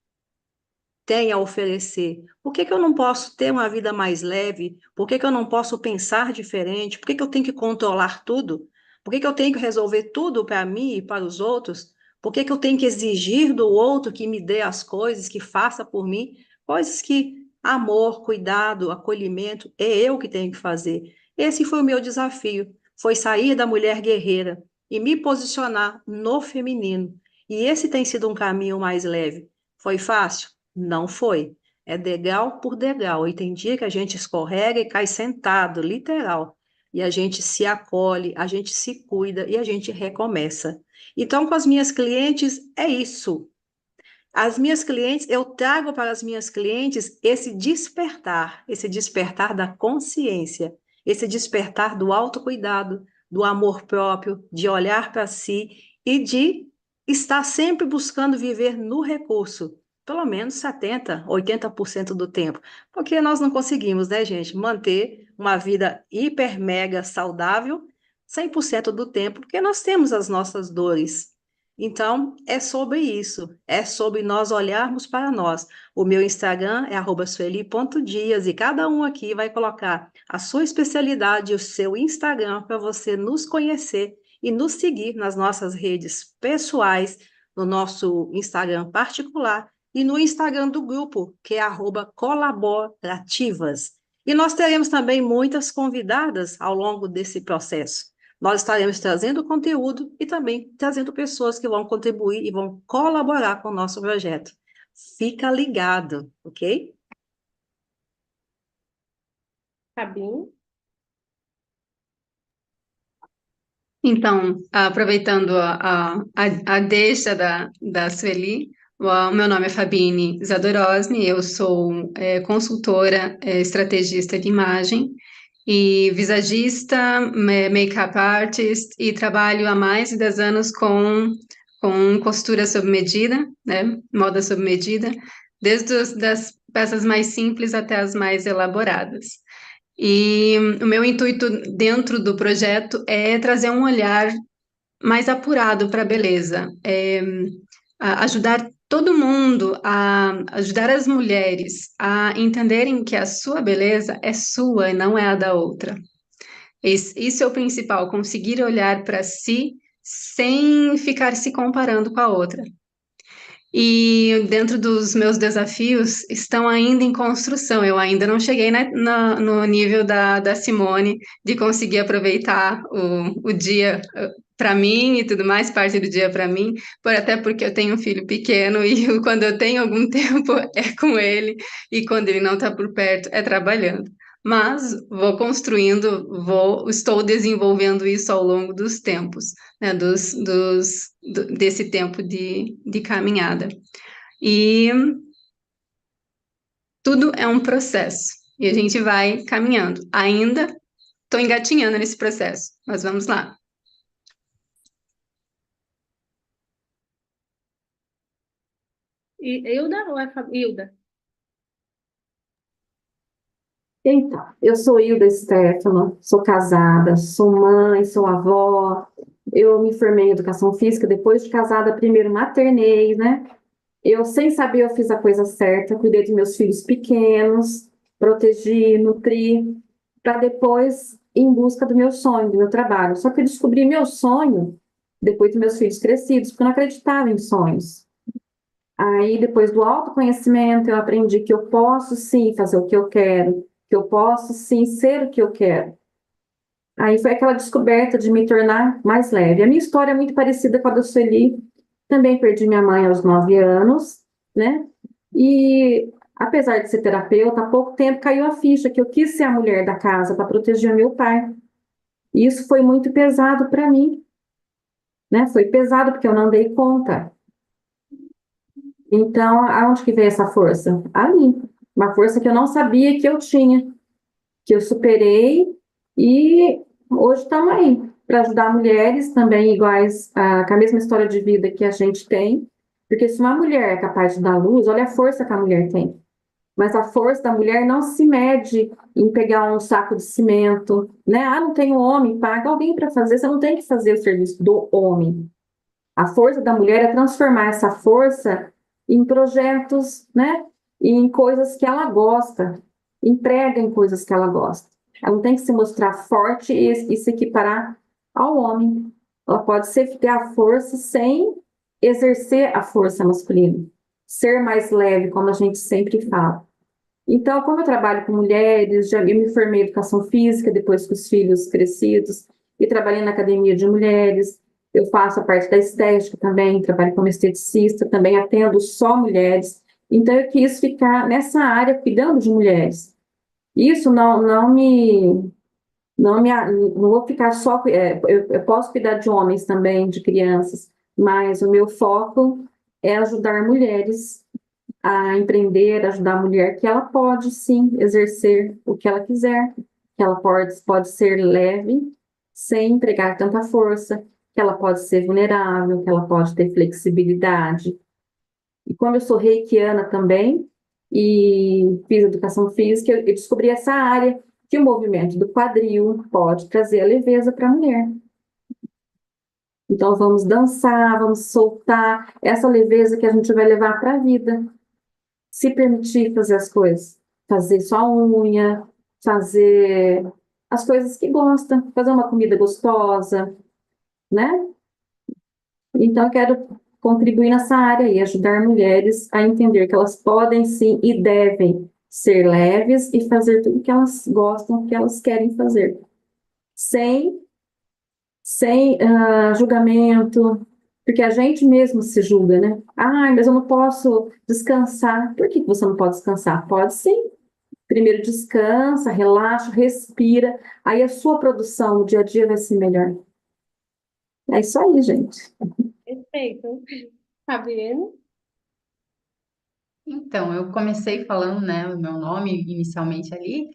tem a oferecer. Por que que eu não posso ter uma vida mais leve? Por que que eu não posso pensar diferente? Por que que eu tenho que controlar tudo? Por que que eu tenho que resolver tudo para mim e para os outros? Por que que eu tenho que exigir do outro que me dê as coisas, que faça por mim? Coisas que amor, cuidado, acolhimento, é eu que tenho que fazer. Esse foi o meu desafio, foi sair da mulher guerreira e me posicionar no feminino. E esse tem sido um caminho mais leve. Foi fácil? Não foi. É degrau por degrau. E tem dia que a gente escorrega e cai sentado, literal. E a gente se acolhe, a gente se cuida e a gente recomeça. Então, com as minhas clientes, é isso. As minhas clientes, eu trago para as minhas clientes esse despertar da consciência, esse despertar do autocuidado, do amor próprio, de olhar para si e de estar sempre buscando viver no recurso, pelo menos 70, 80% do tempo, porque nós não conseguimos, né, gente, manter uma vida hiper mega saudável 100% do tempo, porque nós temos as nossas dores. Então, é sobre isso, é sobre nós olharmos para nós. O meu Instagram é @sueli.dias e cada um aqui vai colocar a sua especialidade, o seu Instagram, para você nos conhecer e nos seguir nas nossas redes pessoais, no nosso Instagram particular e no Instagram do grupo, que é @colaborativas. E nós teremos também muitas convidadas ao longo desse processo. Nós estaremos trazendo conteúdo e também trazendo pessoas que vão contribuir e vão colaborar com o nosso projeto. Fica ligado, ok? Fabinho? Então, aproveitando a deixa da Sueli, o meu nome é Fabine Zadorosny, eu sou consultora, estrategista de imagem e visagista, make-up artist e trabalho há mais de 10 anos com costura sob medida, né, moda sob medida, desde das peças mais simples até as mais elaboradas. E o meu intuito dentro do projeto é trazer um olhar mais apurado para a beleza, ajudar todo mundo, a ajudar as mulheres a entenderem que a sua beleza é sua e não é a da outra. Isso é o principal, conseguir olhar para si sem ficar se comparando com a outra. E dentro dos meus desafios estão ainda em construção. Eu ainda não cheguei no nível da Simone de conseguir aproveitar o dia para mim e tudo mais, parte do dia para mim, até porque eu tenho um filho pequeno e quando eu tenho algum tempo é com ele e quando ele não está por perto é trabalhando. Mas vou construindo, estou desenvolvendo isso ao longo dos tempos, né, desse tempo de caminhada. E tudo é um processo, e a gente vai caminhando. Ainda estou engatinhando nesse processo, mas vamos lá. Hilda ou é Hilda? Então, eu sou Hilda Stefano, sou casada, sou mãe, sou avó. Eu me formei em educação física, depois de casada, primeiro maternei, né? Eu, sem saber, eu fiz a coisa certa, cuidei dos meus filhos pequenos, protegi, nutri, para depois ir em busca do meu sonho, do meu trabalho. Só que eu descobri meu sonho depois dos meus filhos crescidos, porque eu não acreditava em sonhos. Aí, depois do autoconhecimento, eu aprendi que eu posso sim fazer o que eu quero, que eu posso sim ser o que eu quero. Aí foi aquela descoberta de me tornar mais leve. A minha história é muito parecida com a da Sueli. Também perdi minha mãe aos 9 anos, né? E apesar de ser terapeuta, há pouco tempo caiu a ficha que eu quis ser a mulher da casa para proteger meu pai. E isso foi muito pesado para mim, né? Foi pesado porque eu não dei conta. Então, aonde que veio essa força? Ali. Uma força que eu não sabia que eu tinha, que eu superei e hoje estamos aí para ajudar mulheres também iguais, com a mesma história de vida que a gente tem. Porque se uma mulher é capaz de dar luz, olha a força que a mulher tem. Mas a força da mulher não se mede em pegar um saco de cimento, né? Ah, não tem um homem, paga alguém para fazer, você não tem que fazer o serviço do homem. A força da mulher é transformar essa força em projetos, né? E em coisas que ela gosta, emprega em coisas que ela gosta. Ela não tem que se mostrar forte e se equiparar ao homem. Ela pode ser ter a força sem exercer a força masculina, ser mais leve, como a gente sempre fala. Então, como eu trabalho com mulheres, já eu me formei em educação física depois com os filhos crescidos e trabalhei na academia de mulheres. Eu faço a parte da estética também, trabalho como esteticista, também atendo só mulheres. Então, eu quis ficar nessa área cuidando de mulheres. Isso não vou ficar só, eu posso cuidar de homens também, de crianças, mas o meu foco é ajudar mulheres a empreender, ajudar a mulher, que ela pode sim exercer o que ela quiser, que ela pode ser leve, sem empregar tanta força, que ela pode ser vulnerável, que ela pode ter flexibilidade. E como eu sou reikiana também, e fiz educação física, eu descobri essa área que o movimento do quadril pode trazer a leveza para a mulher. Então, vamos dançar, vamos soltar essa leveza que a gente vai levar para a vida. Se permitir fazer as coisas, fazer sua unha, fazer as coisas que gosta, fazer uma comida gostosa, né? Então, eu quero contribuir nessa área e ajudar mulheres a entender que elas podem sim e devem ser leves e fazer tudo que elas gostam, que elas querem fazer, sem, sem julgamento, porque a gente mesmo se julga, né? Ah, mas eu não posso descansar. Por que você não pode descansar? Pode sim. Primeiro descansa, relaxa, respira, aí a sua produção no dia a dia vai ser melhor. É isso aí, gente. Perfeito. Fabiane? Então, eu comecei falando, né, o meu nome inicialmente ali,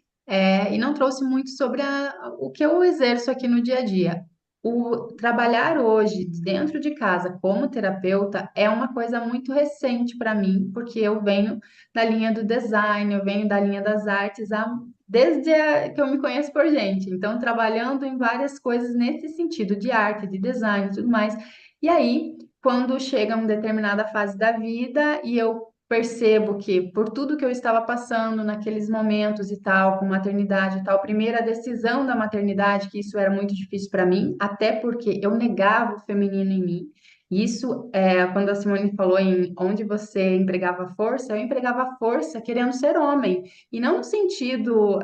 e não trouxe muito sobre o que eu exerço aqui no dia a dia. O trabalhar hoje dentro de casa como terapeuta é uma coisa muito recente para mim, porque eu venho da linha do design, eu venho da linha das artes que eu me conheço por gente. Então, trabalhando em várias coisas nesse sentido de arte, de design e tudo mais. E aí, quando chega uma determinada fase da vida e eu percebo que por tudo que eu estava passando naqueles momentos e tal, com maternidade e tal, primeira decisão da maternidade, que isso era muito difícil para mim, até porque eu negava o feminino em mim. Isso, quando a Simone falou em onde você empregava força, eu empregava força querendo ser homem, e não no sentido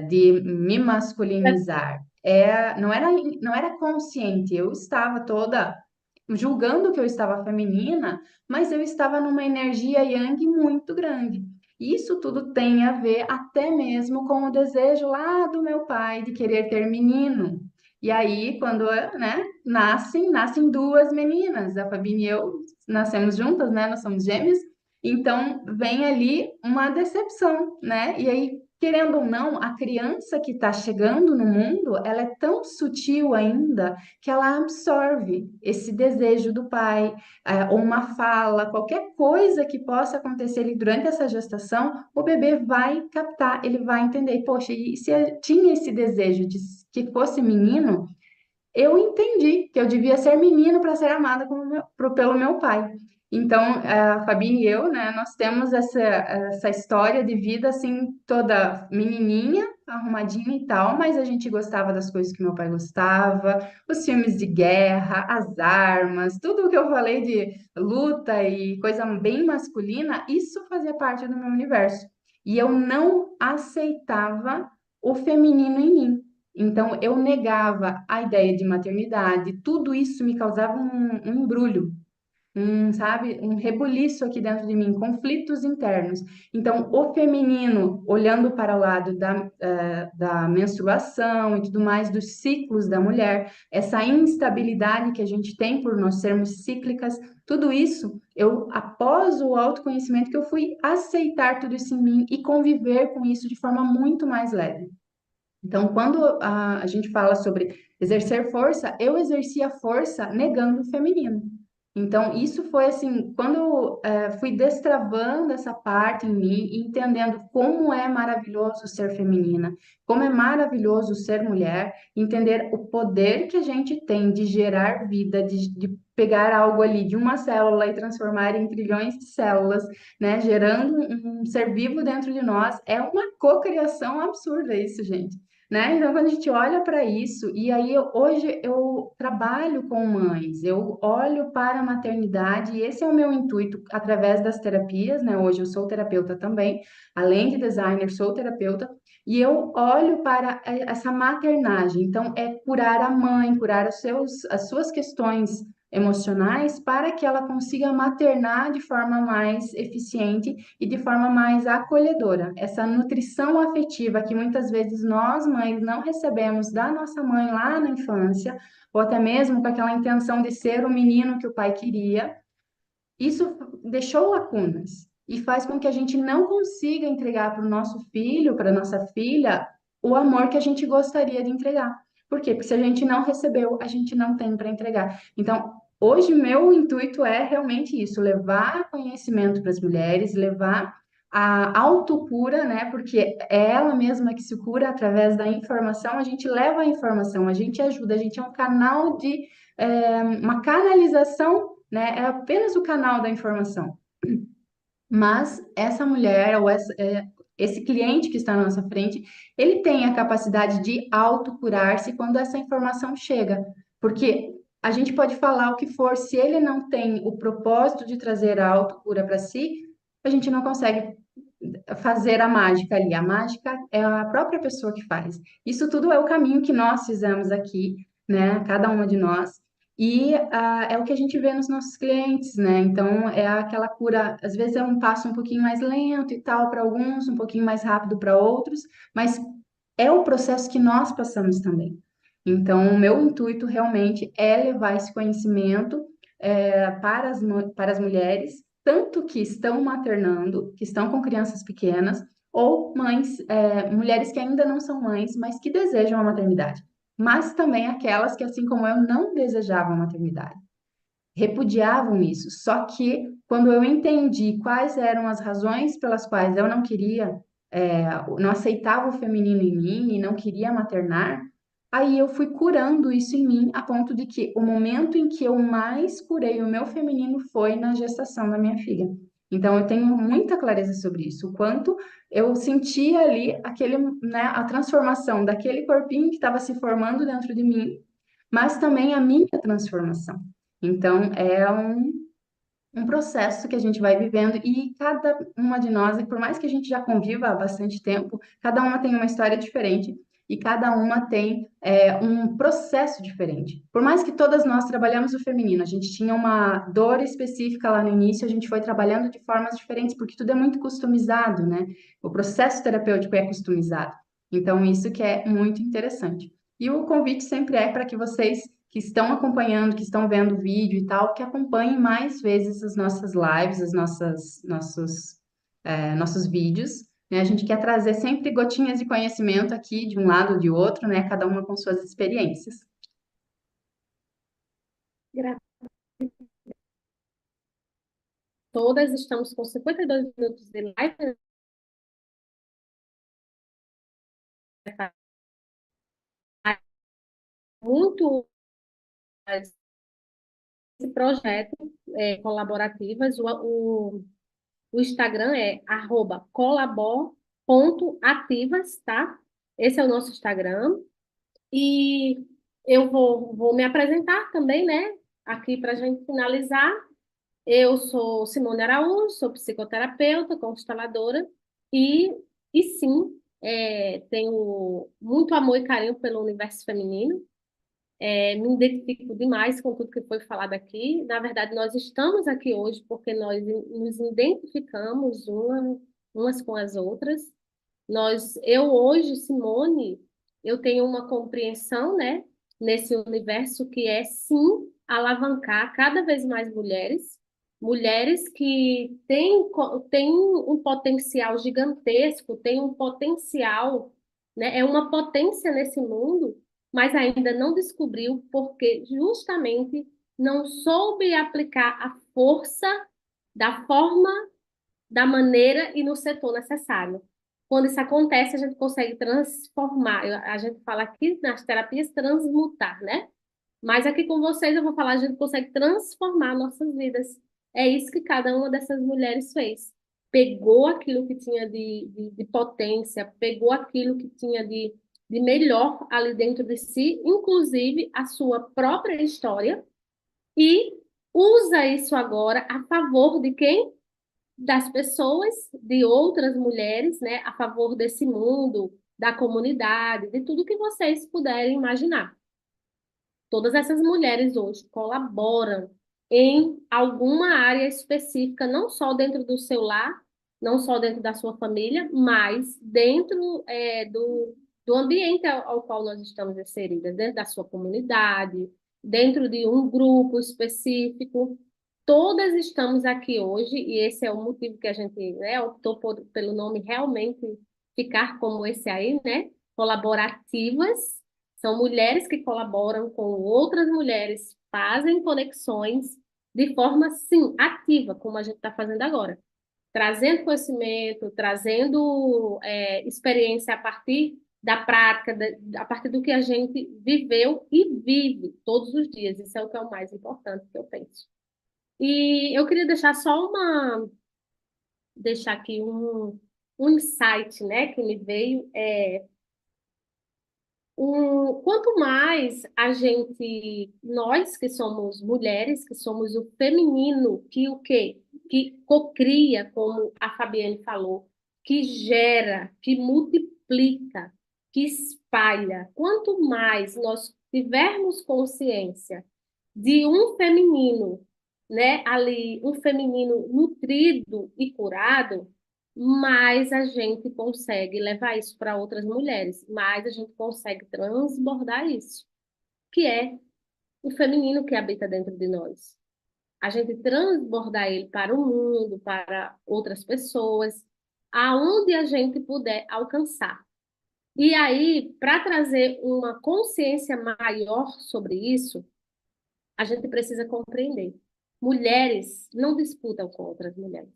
de me masculinizar. Não era consciente, eu estava toda julgando que eu estava feminina, mas eu estava numa energia yang muito grande. Isso tudo tem a ver até mesmo com o desejo lá do meu pai de querer ter menino. E aí, quando, né, nascem duas meninas, a Fabine e eu nascemos juntas, né, nós somos gêmeas, então vem ali uma decepção, né? E aí, querendo ou não, a criança que está chegando no mundo, ela é tão sutil ainda que ela absorve esse desejo do pai, ou uma fala, qualquer coisa que possa acontecer ali durante essa gestação, o bebê vai captar, ele vai entender, poxa, e se eu tinha esse desejo de que fosse menino, eu entendi que eu devia ser menino para ser amada pelo meu pai. Então, a Fabine e eu, né, nós temos essa história de vida assim, toda menininha, arrumadinha e tal, mas a gente gostava das coisas que meu pai gostava, os filmes de guerra, as armas, tudo o que eu falei de luta e coisa bem masculina, isso fazia parte do meu universo. E eu não aceitava o feminino em mim. Então, eu negava a ideia de maternidade, tudo isso me causava um embrulho sabe, um rebuliço aqui dentro de mim, conflitos internos. Então, o feminino, olhando para o lado da menstruação e tudo mais, dos ciclos da mulher, essa instabilidade que a gente tem por nós sermos cíclicas, tudo isso, após o autoconhecimento, que eu fui aceitar tudo isso em mim e conviver com isso de forma muito mais leve. Então, quando a gente fala sobre exercer força, eu exercia força negando o feminino. Então, isso foi assim, quando eu fui destravando essa parte em mim e entendendo como é maravilhoso ser feminina, como é maravilhoso ser mulher, entender o poder que a gente tem de gerar vida, de pegar algo ali de uma célula e transformar em trilhões de células, né, gerando um ser vivo dentro de nós, é uma cocriação absurda isso, gente. Né? Então, quando a gente olha para isso, e aí hoje eu trabalho com mães, eu olho para a maternidade, e esse é o meu intuito através das terapias, né? Hoje eu sou terapeuta também, além de designer, sou terapeuta, e eu olho para essa maternagem. Então, é curar a mãe, curar as suas questões emocionais para que ela consiga maternar de forma mais eficiente e de forma mais acolhedora. Essa nutrição afetiva que muitas vezes nós, mães, não recebemos da nossa mãe lá na infância, ou até mesmo com aquela intenção de ser o menino que o pai queria, isso deixou lacunas e faz com que a gente não consiga entregar para o nosso filho, para a nossa filha, o amor que a gente gostaria de entregar. Por quê? Porque se a gente não recebeu, a gente não tem para entregar. Então, hoje, meu intuito é realmente isso: levar conhecimento para as mulheres, levar a autocura, né? Porque é ela mesma que se cura através da informação, a gente leva a informação, a gente ajuda, a gente é um canal uma canalização, né? É apenas o canal da informação. Mas essa mulher ou esse cliente que está na nossa frente, ele tem a capacidade de autocurar-se quando essa informação chega. Porque a gente pode falar o que for, se ele não tem o propósito de trazer a autocura para si, a gente não consegue fazer a mágica ali. A mágica é a própria pessoa que faz. Isso tudo é o caminho que nós fizemos aqui, né? Cada uma de nós. E é o que a gente vê nos nossos clientes, né? Então, é aquela cura, às vezes é um passo um pouquinho mais lento e tal para alguns, um pouquinho mais rápido para outros, mas é o processo que nós passamos também. Então, o meu intuito realmente é levar esse conhecimento para as mulheres, tanto que estão maternando, que estão com crianças pequenas, ou mães, mulheres que ainda não são mães, mas que desejam a maternidade. Mas também aquelas que, assim como eu, não desejavam a maternidade, repudiavam isso. Só que quando eu entendi quais eram as razões pelas quais eu não queria, não aceitava o feminino em mim e não queria maternar, aí eu fui curando isso em mim, a ponto de que o momento em que eu mais curei o meu feminino foi na gestação da minha filha. Então, eu tenho muita clareza sobre isso, o quanto eu senti ali né, a transformação daquele corpinho que estava se formando dentro de mim, mas também a minha transformação. Então, é um processo que a gente vai vivendo e cada uma de nós, e por mais que a gente já conviva há bastante tempo, cada uma tem uma história diferente e cada uma tem um processo diferente. Por mais que todas nós trabalhamos o feminino, a gente tinha uma dor específica lá no início, a gente foi trabalhando de formas diferentes, porque tudo é muito customizado, né? O processo terapêutico é customizado. Então, isso que é muito interessante. E o convite sempre é para que vocês que estão acompanhando, que estão vendo o vídeo e tal, que acompanhem mais vezes as nossas lives, nossos vídeos, né? A gente quer trazer sempre gotinhas de conhecimento aqui, de um lado ou de outro, né? Cada uma com suas experiências. Todas estamos com 52 minutos de live. Muito esse projeto colaborativas. O Instagram é @colabor.ativas, tá? Esse é o nosso Instagram. E eu vou me apresentar também, né? Aqui para a gente finalizar. Eu sou Simone Araújo, sou psicoterapeuta, consteladora e, e sim, tenho muito amor e carinho pelo universo feminino. Me identifico demais com tudo que foi falado aqui. Na verdade, nós estamos aqui hoje porque nós nos identificamos umas com as outras. Eu hoje, Simone, eu tenho uma compreensão, né, nesse universo que é, sim, alavancar cada vez mais mulheres, mulheres que têm um potencial gigantesco, têm um potencial, né, é uma potência nesse mundo, mas ainda não descobriu porque justamente não soube aplicar a força da forma, da maneira e no setor necessário. Quando isso acontece, a gente consegue transformar. A gente fala aqui nas terapias transmutar, né? Mas aqui com vocês eu vou falar, a gente consegue transformar nossas vidas. É isso que cada uma dessas mulheres fez. Pegou aquilo que tinha de potência, pegou aquilo que tinha de melhor ali dentro de si, inclusive a sua própria história, e usa isso agora a favor de quem? Das pessoas, de outras mulheres, né, a favor desse mundo, da comunidade, de tudo que vocês puderem imaginar. Todas essas mulheres hoje colaboram em alguma área específica, não só dentro do seu lar, não só dentro da sua família, mas dentro do ambiente ao qual nós estamos inseridas, dentro da sua comunidade, dentro de um grupo específico. Todas estamos aqui hoje, e esse é o motivo que a gente, né, optou pelo nome realmente ficar como esse aí, né? Colaborativas. São mulheres que colaboram com outras mulheres, fazem conexões de forma, sim, ativa, como a gente está fazendo agora. Trazendo conhecimento, trazendo experiência a partir da prática, a partir do que a gente viveu e vive todos os dias. Isso é o que é o mais importante que eu penso. E eu queria deixar aqui um insight, né, que me veio. Quanto mais a gente, nós que somos mulheres, que somos o feminino, que o quê? Que cocria, como a Fabiane falou, que gera, que multiplica, que espalha. Quanto mais nós tivermos consciência de um feminino, né, ali, um feminino nutrido e curado, mais a gente consegue levar isso para outras mulheres, mais a gente consegue transbordar isso, que é o feminino que habita dentro de nós. A gente transbordar ele para o mundo, para outras pessoas, aonde a gente puder alcançar. E aí, para trazer uma consciência maior sobre isso, a gente precisa compreender. Mulheres não disputam com outras mulheres.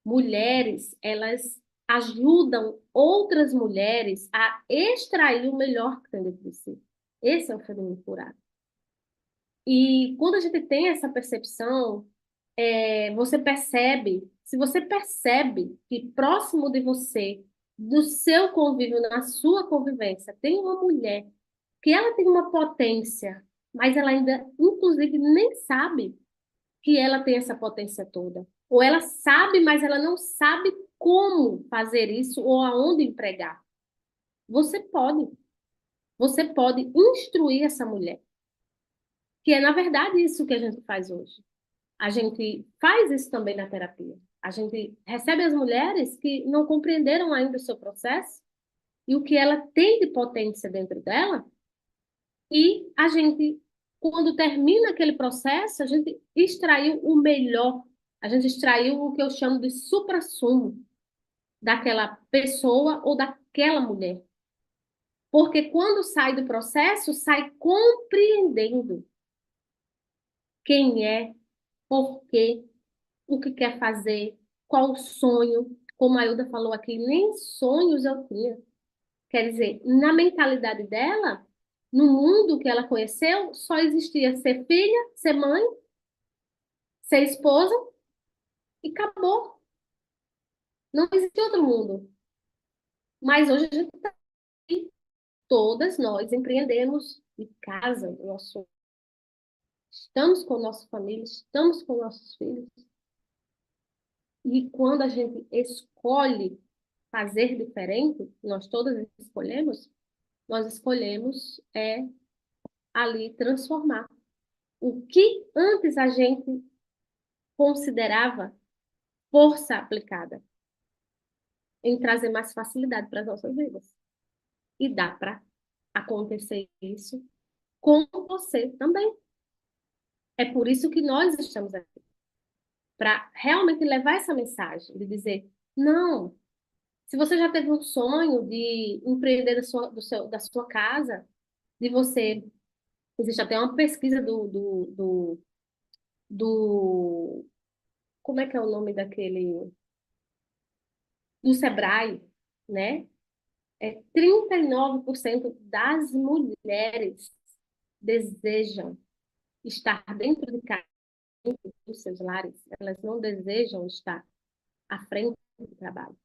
Mulheres, elas ajudam outras mulheres a extrair o melhor que tem dentro de si. Esse é o feminino curado. E quando a gente tem essa percepção, você percebe, se você percebe que próximo de você, do seu convívio, na sua convivência, tem uma mulher que ela tem uma potência, mas ela ainda, inclusive, nem sabe que ela tem essa potência toda. Ou ela sabe, mas ela não sabe como fazer isso ou aonde empregar. Você pode. Você pode instruir essa mulher. Que é, na verdade, isso que a gente faz hoje. A gente faz isso também na terapia. A gente recebe as mulheres que não compreenderam ainda o seu processo e o que ela tem de potência dentro dela. E a gente, quando termina aquele processo, a gente extraiu o melhor. A gente extraiu o que eu chamo de suprassumo daquela pessoa ou daquela mulher. Porque quando sai do processo, sai compreendendo quem é, por quê, o que quer fazer, qual o sonho. Como a Ilda falou aqui, nem sonhos eu tinha. Quer dizer, na mentalidade dela, no mundo que ela conheceu, só existia ser filha, ser mãe, ser esposa e acabou. Não existe outro mundo. Mas hoje a gente está aqui, todas nós empreendemos de casa, estamos com a nossa família, estamos com nossos filhos. E quando a gente escolhe fazer diferente, nós todas escolhemos ali transformar. O que antes a gente considerava força aplicada em trazer mais facilidade para as nossas vidas. E dá para acontecer isso com você também. É por isso que nós estamos aqui, para realmente levar essa mensagem, de dizer, não, se você já teve um sonho de empreender da sua casa, de você, existe até uma pesquisa como é que é o nome daquele, do Sebrae, né? 39% das mulheres desejam estar dentro de casa, dos seus lares, elas não desejam estar à frente do trabalho.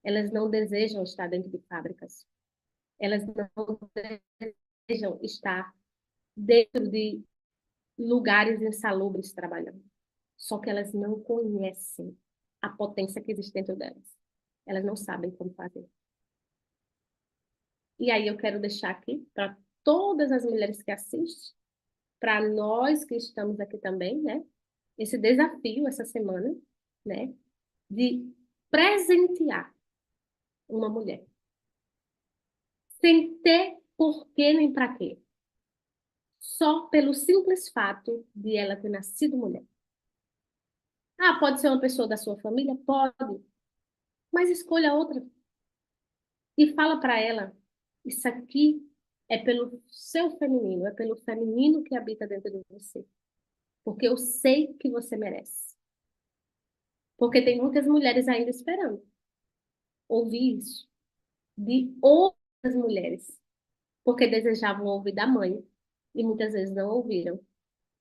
Elas não desejam estar dentro de fábricas. Elas não desejam estar dentro de lugares insalubres trabalhando. Só que elas não conhecem a potência que existe dentro delas. Elas não sabem como fazer. E aí eu quero deixar aqui para todas as mulheres que assistem, para nós que estamos aqui também, né? Esse desafio essa semana, né? De presentear uma mulher. Sem ter porquê nem para quê. Só pelo simples fato de ela ter nascido mulher. Ah, pode ser uma pessoa da sua família? Pode. Mas escolha outra. E fala para ela, isso aqui é pelo seu feminino, é pelo feminino que habita dentro de você. Porque eu sei que você merece. Porque tem muitas mulheres ainda esperando ouvir isso de outras mulheres. Porque desejavam ouvir da mãe e muitas vezes não ouviram.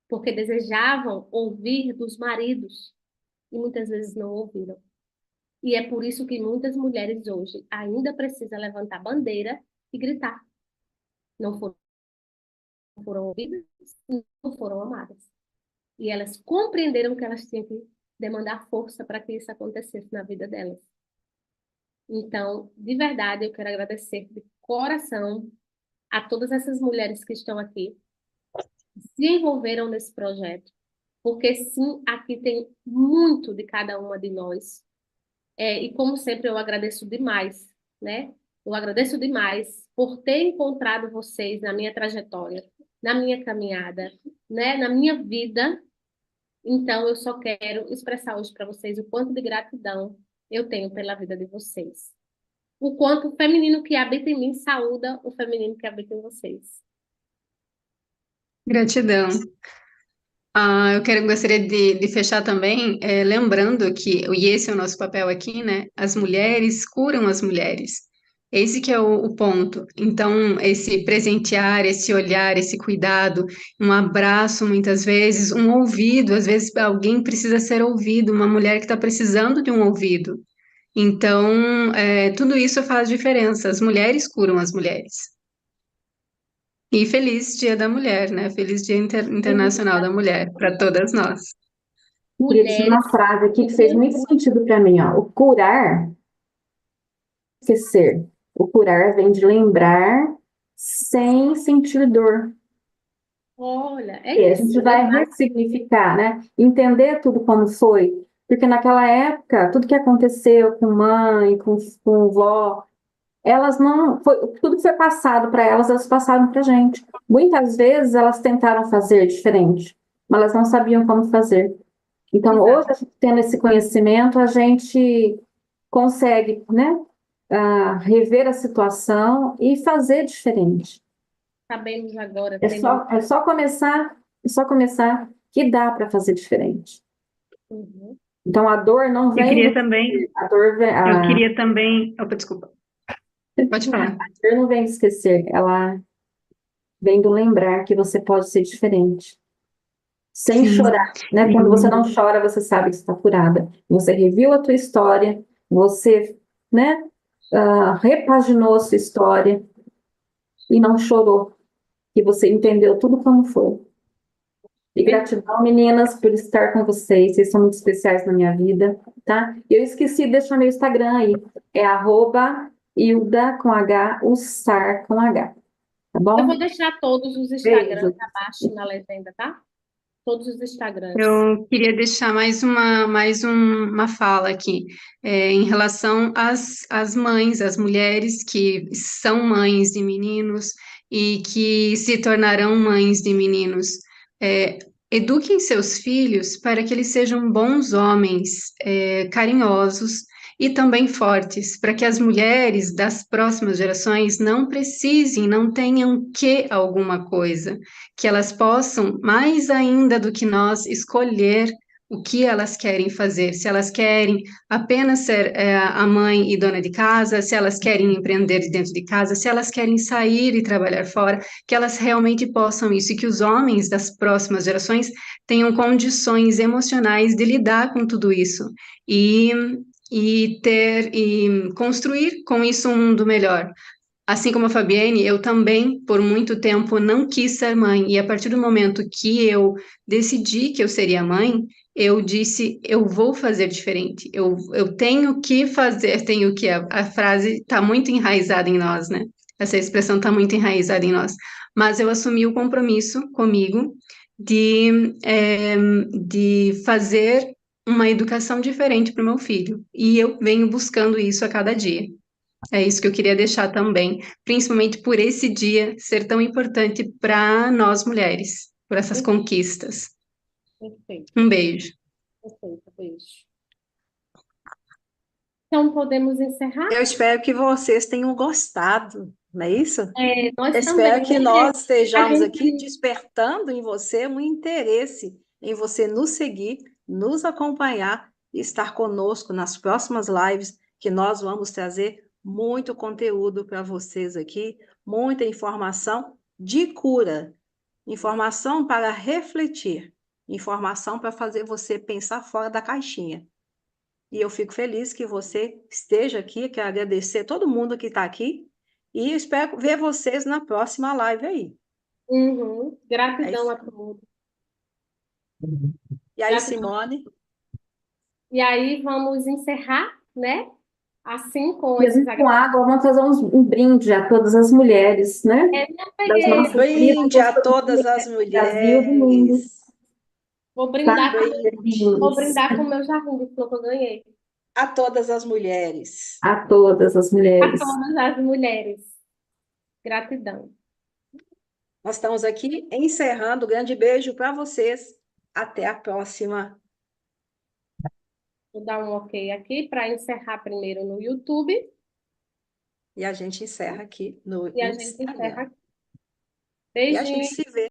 Porque desejavam ouvir dos maridos e muitas vezes não ouviram. E é por isso que muitas mulheres hoje ainda precisam levantar bandeira e gritar. Não foram ouvidas, não foram amadas. E elas compreenderam que elas tinham que demandar força para que isso acontecesse na vida delas. Então, de verdade, eu quero agradecer de coração a todas essas mulheres que estão aqui, se envolveram nesse projeto, porque sim, aqui tem muito de cada uma de nós. E como sempre, eu agradeço demais, né? Eu agradeço demais por ter encontrado vocês na minha trajetória, na minha caminhada, né? Na minha vida. Então, eu só quero expressar hoje para vocês o quanto de gratidão eu tenho pela vida de vocês. O quanto o feminino que habita em mim saúda o feminino que habita em vocês. Gratidão. Gostaria de fechar também, lembrando que, e esse é o nosso papel aqui, né? As mulheres curam as mulheres. Esse que é o ponto. Então, esse presentear, esse olhar, esse cuidado, um abraço muitas vezes, um ouvido, às vezes alguém precisa ser ouvido, uma mulher que está precisando de um ouvido. Então, tudo isso faz diferença. As mulheres curam as mulheres. E feliz Dia da Mulher, né? Feliz Dia Internacional da Mulher para todas nós. Queria dizer Mulheres, uma frase aqui que fez muito sentido para mim, ó. O curar, esquecer. O curar vem de lembrar sem sentir dor. olha, é E a isso. gente vai ressignificar, né? Entender tudo como foi. Porque naquela época, tudo que aconteceu com mãe, com vó, elas não. Tudo que foi passado para elas, elas passaram para a gente. Muitas vezes elas tentaram fazer diferente, mas elas não sabiam como fazer. Então, hoje, Exato. tendo esse conhecimento, a gente consegue, né, rever a situação e fazer diferente. Sabemos agora, É temos. só, é só começar, é só começar que dá para fazer diferente. Uhum. Então, a dor não Eu vem queria do também, a dor, eu queria também, opa, desculpa, pode falar. a dor não vem do esquecer, ela vem do lembrar que você pode ser diferente. Sem Sim. chorar, né? Quando você não chora, você sabe que está curada. Você reviu a tua história, você, né, repaginou a sua história e não chorou. E você entendeu tudo como foi. E gratidão, meninas, por estar com vocês. Vocês são muito especiais na minha vida, tá? Eu esqueci de deixar meu Instagram aí. É @Hilda com H, Ussar com H. tá Eu bom? vou deixar todos os Instagrams Beijo. abaixo na legenda, tá? Todos os Instagrams. Eu queria deixar mais uma fala aqui, em relação às mães, às mulheres que são mães de meninos e que se tornarão mães de meninos. É, eduquem seus filhos para que eles sejam bons homens, carinhosos e também fortes, para que as mulheres das próximas gerações não precisem, não tenham que alguma coisa, que elas possam, mais ainda do que nós, escolher o que elas querem fazer, se elas querem apenas ser a mãe e dona de casa, se elas querem empreender dentro de casa, se elas querem sair e trabalhar fora, que elas realmente possam isso, e que os homens das próximas gerações tenham condições emocionais de lidar com tudo isso e, e construir com isso um mundo melhor. Assim como a Fabienne, eu também, por muito tempo, não quis ser mãe. E a partir do momento que eu decidi que eu seria mãe, eu disse, eu vou fazer diferente. Eu tenho que fazer, tenho que. A frase está muito enraizada em nós, né? Essa expressão está muito enraizada em nós. Mas eu assumi o compromisso comigo de fazer uma educação diferente para o meu filho. E eu venho buscando isso a cada dia. É isso que eu queria deixar também, principalmente por esse dia ser tão importante para nós mulheres, por essas conquistas. Perfeito, Um beijo. perfeito, beijo. Então, podemos encerrar? Eu espero que vocês tenham gostado, não é isso? Nós Eu espero também, que né? nós A estejamos aqui gente, despertando em você um interesse em você nos seguir, nos acompanhar e estar conosco nas próximas lives, que nós vamos trazer muito conteúdo para vocês aqui, muita informação de cura, informação para refletir, informação para fazer você pensar fora da caixinha. E eu fico feliz que você esteja aqui, quero agradecer a todo mundo que está aqui e espero ver vocês na próxima live aí. É gratidão isso. a todos. E aí, Gratidão. Simone? E aí, vamos encerrar, né? Assim, com E a esses gente com água, vamos fazer um brinde a todas as mulheres, né? não Das peguei. nossas vidas, Brinde a das todas as famílias, do Brasil, do mundo, mulheres. Vou tá? brindar vou Beijinhos brindar com o meu jardim de flor que eu ganhei. A todas as mulheres. a todas as A mulheres. todas as mulheres. Gratidão. Nós estamos aqui encerrando. Grande beijo para vocês. Até a próxima. Vou dar um ok aqui para encerrar primeiro no YouTube E a gente encerra aqui no e a gente Instagram. encerra aqui. E a gente Beijinho. se vê